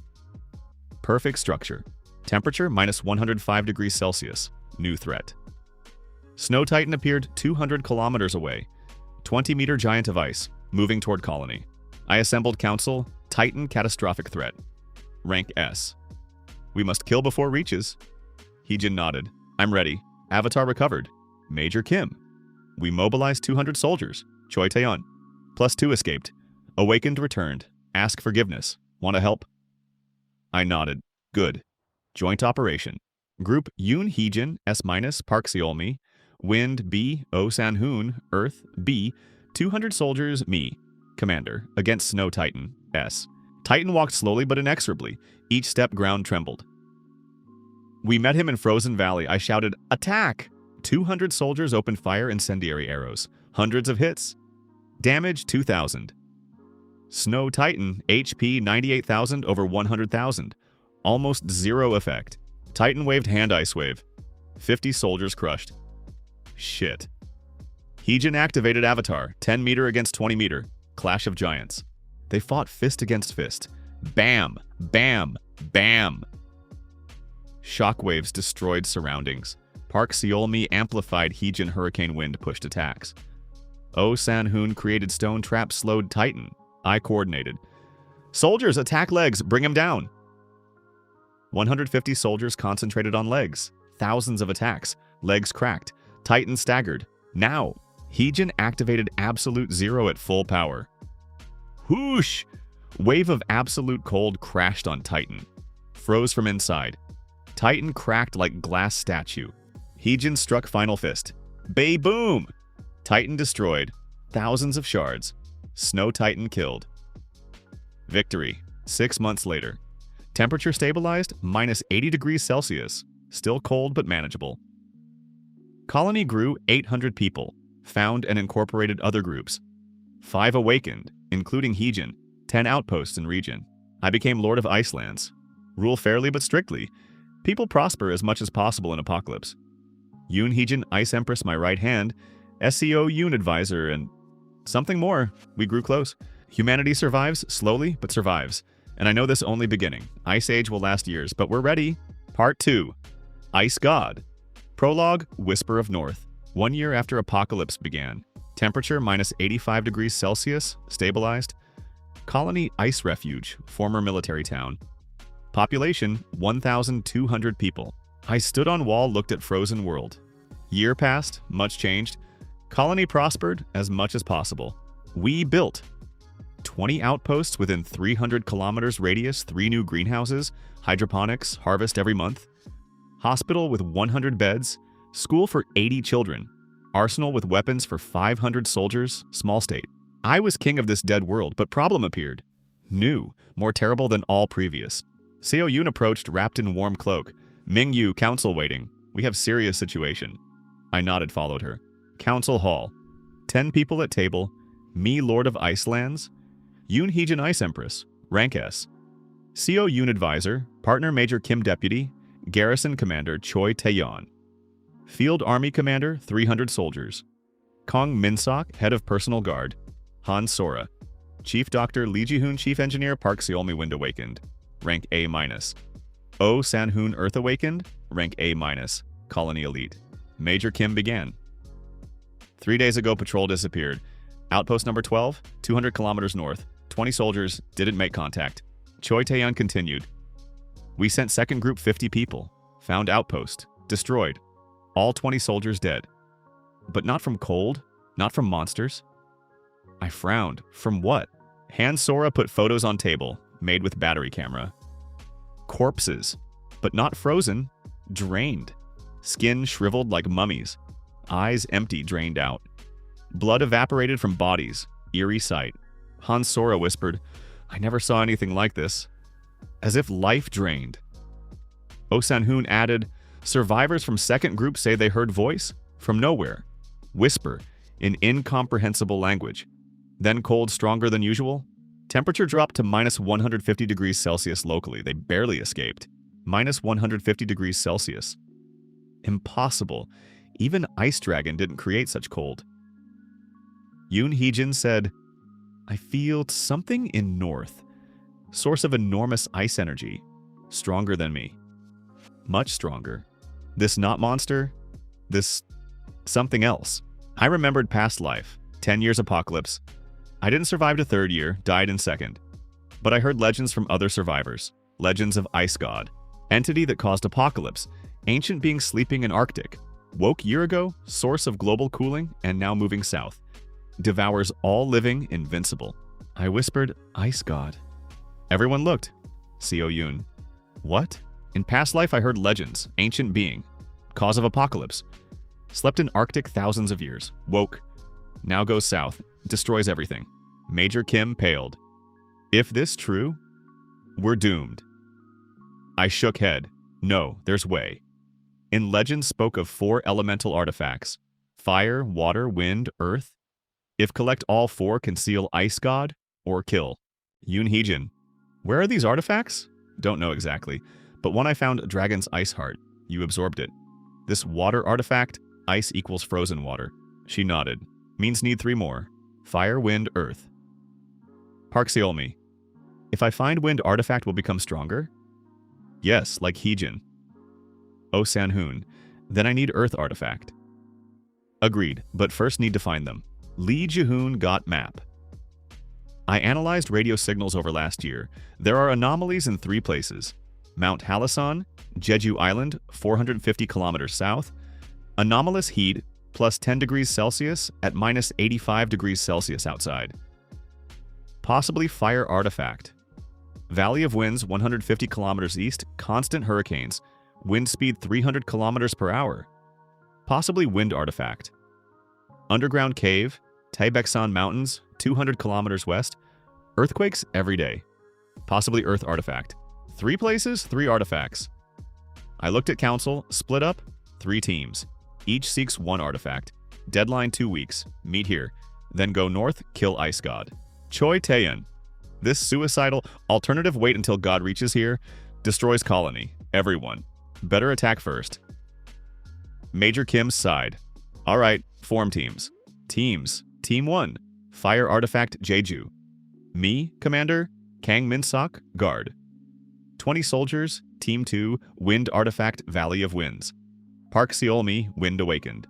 Perfect structure. Temperature minus 105 degrees Celsius, new threat. Snow Titan appeared 200 kilometers away, 20-meter giant of ice, moving toward colony. I assembled council, Titan catastrophic threat. Rank S. We must kill before reaches. Heejin nodded. I'm ready. Avatar recovered. Major Kim. We mobilized 200 soldiers. Choi Tae-eun. Plus 2 escaped. Awakened returned. Ask forgiveness. Want to help? I nodded. Good. Joint operation. Group Yoon Heejin, S-, Park Seolmi. Wind B, O San-hoon, Earth B, 200 soldiers, me, Commander, against Snow Titan, S. Titan walked slowly but inexorably. Each step ground trembled. We met him in Frozen Valley. I shouted, "Attack!" 200 soldiers opened fire, incendiary arrows. Hundreds of hits. Damage 2,000. Snow Titan, HP 98,000 over 100,000. Almost zero effect. Titan waved hand ice wave. 50 soldiers crushed. Shit. Heejin activated Avatar, 10 meter against 20 meter. Clash of Giants. They fought fist against fist. Bam! Bam! Bam! Shockwaves destroyed surroundings. Park Seolmi amplified Heejin hurricane wind pushed attacks. Oh San-hoon created stone trap slowed Titan. I coordinated. Soldiers, attack legs, bring him down. 150 soldiers concentrated on legs. Thousands of attacks. Legs cracked. Titan staggered. Now, Heejin activated Absolute Zero at full power. Whoosh! Wave of absolute cold crashed on Titan. Froze from inside. Titan cracked like glass statue. Heejin struck Final Fist. Bay boom! Titan destroyed. Thousands of shards. Snow Titan killed. Victory. 6 months later. Temperature stabilized, minus 80 degrees Celsius. Still cold but manageable. Colony grew 800 people. Found and incorporated other groups. 5 awakened, including Heejin. 10 outposts in region. I became Lord of Icelands. Rule fairly but strictly. People prosper as much as possible in apocalypse. Yoon Heejin, Ice Empress, my right hand. SEO Yoon advisor, and something more. We grew close. Humanity survives, slowly, but survives. And I know this only beginning. Ice Age will last years, but we're ready. Part 2. Ice God. Prologue, Whisper of North. 1 year after apocalypse began. Temperature minus 85 degrees Celsius, stabilized. Colony Ice Refuge, former military town. Population 1,200 people. I stood on wall, looked at frozen world. Year passed, much changed. Colony prospered as much as possible. We built 20 outposts within 300 kilometers radius, 3 new greenhouses, hydroponics, harvest every month. Hospital with 100 beds, school for 80 children. Arsenal with weapons for 500 soldiers, small state. I was king of this dead world, but problem appeared. New, more terrible than all previous. Seo Yoon approached wrapped in warm cloak. Ming Yu, council waiting. We have serious situation. I nodded, followed her. Council hall. 10 people at table. Me, Lord of Icelands. Yoon Heejin, Ice Empress. Rank S. Seo Yoon advisor. Partner Major Kim deputy. Garrison commander Choi Taeyeon. Field Army commander 300 soldiers. Kong Minsok, head of personal guard. Han Sora. Chief Doctor Lee Ji-hoon, chief engineer Park Seolmi, wind awakened. Rank A-. Oh San-hoon, earth awakened. Rank A-. Colony elite. Major Kim began. 3 days ago, patrol disappeared. Outpost number 12, 200 kilometers north. 20 soldiers, didn't make contact. Choi Taeyeon continued. We sent second group 50 people. Found outpost. Destroyed. All 20 soldiers dead. But not from cold, not from monsters. I frowned. From what? Han Sora put photos on table, made with battery camera. Corpses, but not frozen, drained. Skin shriveled like mummies. Eyes empty, drained out. Blood evaporated from bodies. Eerie sight. Han Sora whispered, I never saw anything like this. As if life drained. Oh San-hoon added, survivors from second group say they heard voice from nowhere. Whisper in incomprehensible language. Then cold stronger than usual. Temperature dropped to minus 150 degrees Celsius locally. They barely escaped. Minus 150 degrees Celsius. Impossible. Even Ice Dragon didn't create such cold. Yoon Heejin said, I feel something in north. Source of enormous ice energy. Stronger than me. Much stronger. This not monster. This something else. I remembered past life. 10 years apocalypse. I didn't survive to third year, died in second. But I heard legends from other survivors. Legends of Ice God. Entity that caused apocalypse. Ancient being sleeping in Arctic. Woke year ago, source of global cooling, and now moving south. Devours all living, invincible. I whispered, Ice God. Everyone looked. Seo Yoon. What? In past life I heard legends. Ancient being. Cause of apocalypse. Slept in Arctic thousands of years. Woke. Now goes south. Destroys everything. Major Kim paled. If this true, we're doomed. I shook head. No, there's way. In legend spoke of 4 elemental artifacts. Fire, water, wind, earth. If collect all 4, conceal ice god or kill. Heejin. Where are these artifacts? Don't know exactly, but one I found Dragon's Ice Heart. You absorbed it. This water artifact, ice equals frozen water. She nodded. Means need 3 more. Fire, wind, earth. Parxiolmi. If I find wind artifact will become stronger? Yes, like Heejin. Oh Sanhoon. Then I need earth artifact. Agreed, but first need to find them. Lee Jihoon got map. I analyzed radio signals over last year. There are anomalies in 3 places. Mount Halasan, Jeju Island, 450 kilometers south. Anomalous heat, plus 10 degrees Celsius at minus 85 degrees Celsius outside. Possibly fire artifact. Valley of winds 150 kilometers east, constant hurricanes. Wind speed 300 kilometers per hour. Possibly wind artifact. Underground cave, Taebeksan Mountains, 200 kilometers west. Earthquakes every day. Possibly earth artifact. 3 places, 3 artifacts. I looked at council, split up, 3 teams. Each seeks 1 artifact. Deadline 2 weeks. Meet here. Then go north, kill Ice God. Choi Taeyeon. This suicidal alternative wait until God reaches here destroys colony. Everyone. Better attack first. Major Kim's side. Alright, form teams. Teams. Team 1. Fire Artifact Jeju. Me, Commander. Kang Min-sok, Guard. 20 soldiers. Team 2. Wind Artifact Valley of Winds. Park Seolmi, Wind Awakened.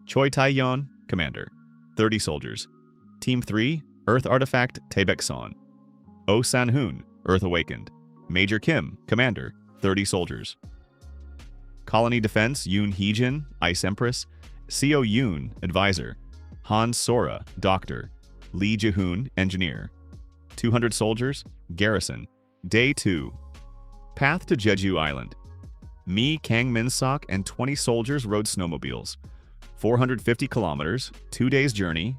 Choi Taeyeon, Commander. 30 soldiers. Team 3. Earth Artifact Taebeksan. Oh Sanhoon, Earth Awakened. Major Kim, Commander. 30 soldiers. Colony Defense, Yoon Heejin, Ice Empress. Seo Yoon, Advisor. Han Sora, Doctor. Lee Jihoon, Engineer. 200 soldiers. Garrison. Day 2. Path to Jeju Island. Me, Kang Min-sok, and 20 soldiers rode snowmobiles. 450 kilometers, 2 days journey.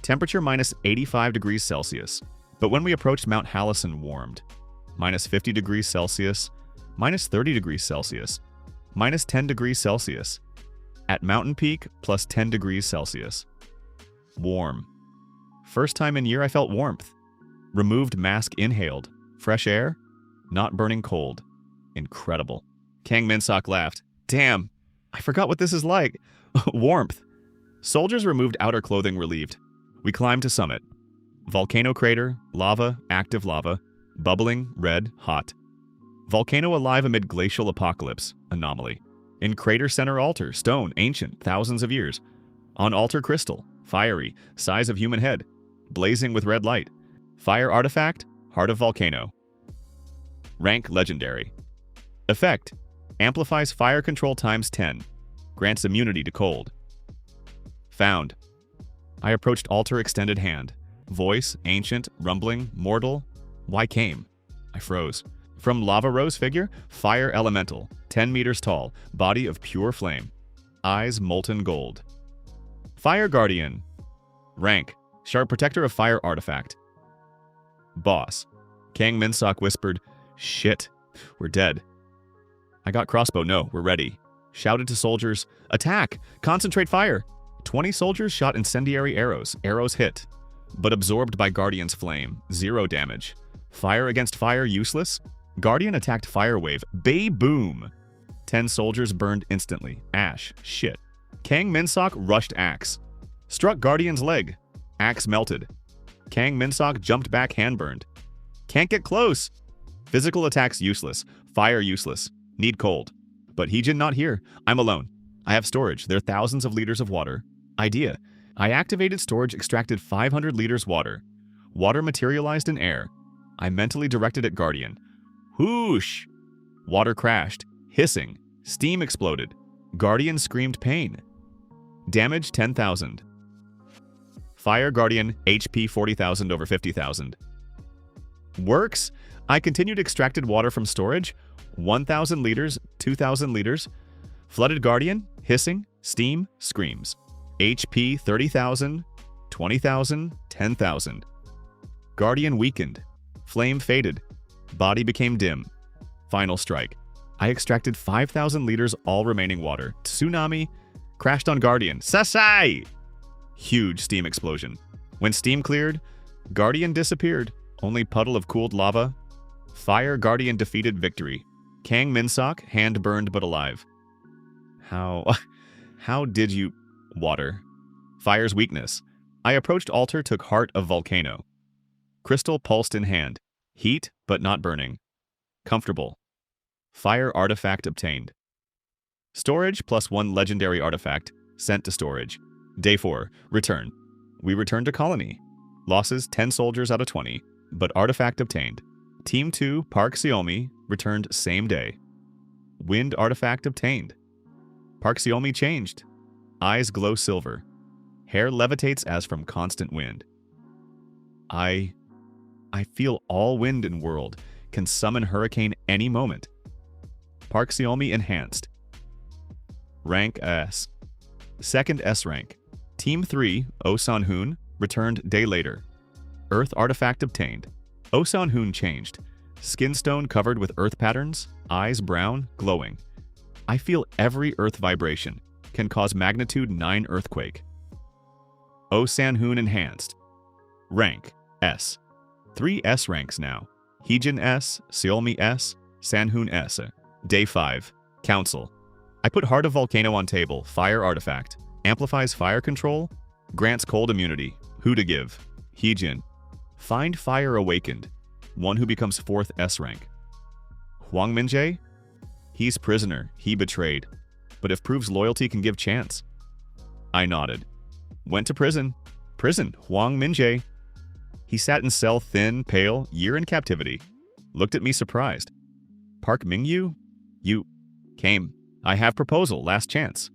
Temperature minus 85 degrees Celsius. But when we approached Mount Halasan warmed. Minus 50 degrees Celsius. Minus 30 degrees Celsius. Minus 10 degrees Celsius. At mountain peak, plus 10 degrees Celsius. Warm. First time in year I felt warmth. Removed mask inhaled. Fresh air. Not burning cold. Incredible. Kang Min-sok laughed. Damn, I forgot what this is like. Warmth. Soldiers removed outer clothing relieved. We climbed to summit. Volcano crater, lava, active lava. Bubbling, red, hot. Volcano alive amid glacial apocalypse, anomaly. In crater center altar, stone, ancient, thousands of years. On altar crystal, fiery, size of human head. Blazing with red light. Fire artifact, heart of volcano. Rank legendary. Effect, amplifies fire control times 10. Grants immunity to cold. Found. I approached altar extended hand. Voice, ancient, rumbling, mortal. Why came? I froze. From lava rose figure, fire elemental, 10 meters tall, body of pure flame. Eyes molten gold. Fire guardian. Rank, sharp protector of fire artifact. Boss. Kang Min-sok whispered, shit, we're dead. I got crossbow, no, we're ready. Shouted to soldiers, attack, concentrate fire. 20 soldiers shot incendiary arrows, arrows hit. But absorbed by Guardian's flame, 0 damage. Fire against fire useless? Guardian attacked fire wave, bay boom. 10 soldiers burned instantly, ash, shit. Kang Min-sok rushed axe. Struck Guardian's leg, axe melted. Kang Min-sok jumped back hand burned. Can't get close. Physical attacks useless, fire useless, need cold. But Heejin not here, I'm alone. I have storage, there are thousands of liters of water. Idea, I activated storage, extracted 500 liters water. Water materialized in air. I mentally directed at Guardian. Whoosh! Water crashed, hissing, steam exploded. Guardian screamed pain. Damage 10,000. Fire Guardian, HP 40,000 over 50,000. Works? I continued extracted water from storage. 1,000 liters, 2,000 liters. Flooded Guardian, hissing, Steam screams. HP 30,000, 20,000, 10,000. Guardian weakened. Flame faded. Body became dim. Final strike. I extracted 5,000 liters all remaining water. Tsunami. Crashed on Guardian. Sasai! Huge steam explosion. When steam cleared, Guardian disappeared. Only puddle of cooled lava. Fire Guardian defeated victory. Kang Minsok, hand burned but alive. How did you... Water. Fire's weakness. I approached altar, took heart of volcano. Crystal pulsed in hand. Heat, but not burning. Comfortable. Fire artifact obtained. Storage plus 1 legendary artifact. Sent to storage. Day 4. Return. We returned to colony. Losses 10 soldiers out of 20, but artifact obtained. Team 2, Park Xiaomi, returned same day. Wind artifact obtained. Park Xiaomi changed. Eyes glow silver. Hair levitates as from constant wind. I feel all wind in world. Can summon hurricane any moment. Park Xiaomi enhanced. Rank S. Second S rank. Team 3, Osan-hoon, returned day later. Earth artifact obtained. Osan-hoon changed. Skin stone covered with earth patterns, eyes brown, glowing. I feel every earth vibration. Can cause magnitude 9 earthquake. Osan-hoon enhanced. Rank S. 3 S ranks now. Heejin S, Xiaomi S, San-hoon S. Day 5. Council. I put Heart of Volcano on table. Fire artifact. Amplifies fire control. Grants cold immunity. Who to give? Heejin. Find fire awakened. One who becomes 4th S rank. Huang Minjae? He's prisoner. He betrayed. But if proves loyalty can give chance. I nodded. Went to prison. Prison. Huang Minjae. He sat in cell thin, pale, year in captivity. Looked at me surprised. Park Mingyu? You came. I have proposal. Last chance.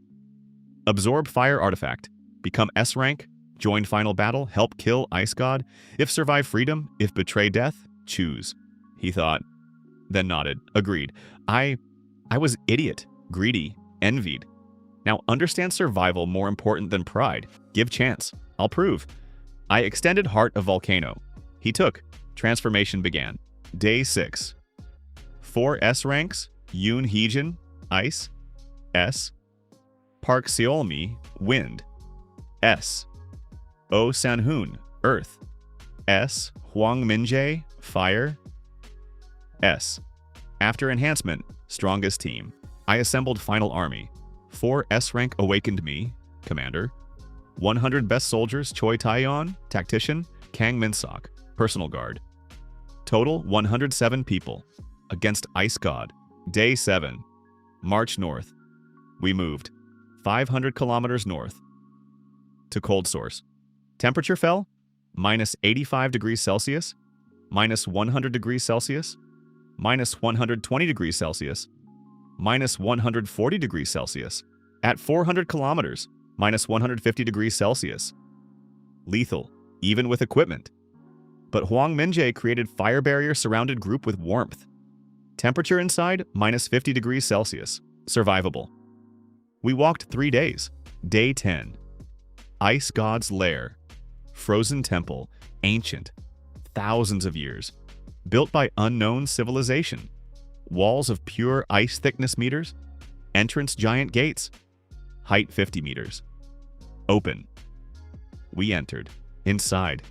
Absorb fire artifact. Become S rank. Join final battle. Help kill Ice God. If survive freedom. If betray death. Choose. He thought. Then nodded. Agreed. I was idiot. Greedy. Envied. Now understand survival more important than pride. Give chance. I'll prove. I extended Heart of Volcano. He took. Transformation began. Day 6. 4 S ranks. Yoon Heejin. Ice. S. Park Xiaomi. Wind. S. O San-hoon. Earth. S. Huang Minjae. Fire. S. After enhancement. Strongest team. I assembled final army. 4 S rank awakened me. Commander. 100 best soldiers. Choi Taeyeon. Tactician. Kang Minsok. Personal guard. Total 107 people. Against Ice God. Day 7. March north. We moved 500 kilometers north to cold source. Temperature fell minus 85 degrees Celsius, minus 100 degrees Celsius, minus 120 degrees Celsius, minus 140 degrees Celsius. At 400 kilometers, minus 150 degrees Celsius. Lethal, even with equipment. But Huang Minjae created fire barrier surrounded group with warmth. Temperature inside, minus 50 degrees Celsius. Survivable. We walked 3 days. Day 10. Ice God's Lair. Frozen temple. Ancient. Thousands of years. Built by unknown civilization. Walls of pure ice thickness meters. Entrance giant gates. Height 50 meters. Open. We entered. Inside.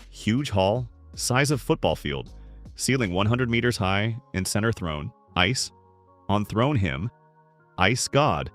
Huge hall. Size of football field. Ceiling 100 meters high. In center throne. Ice. On throne him. Ice God.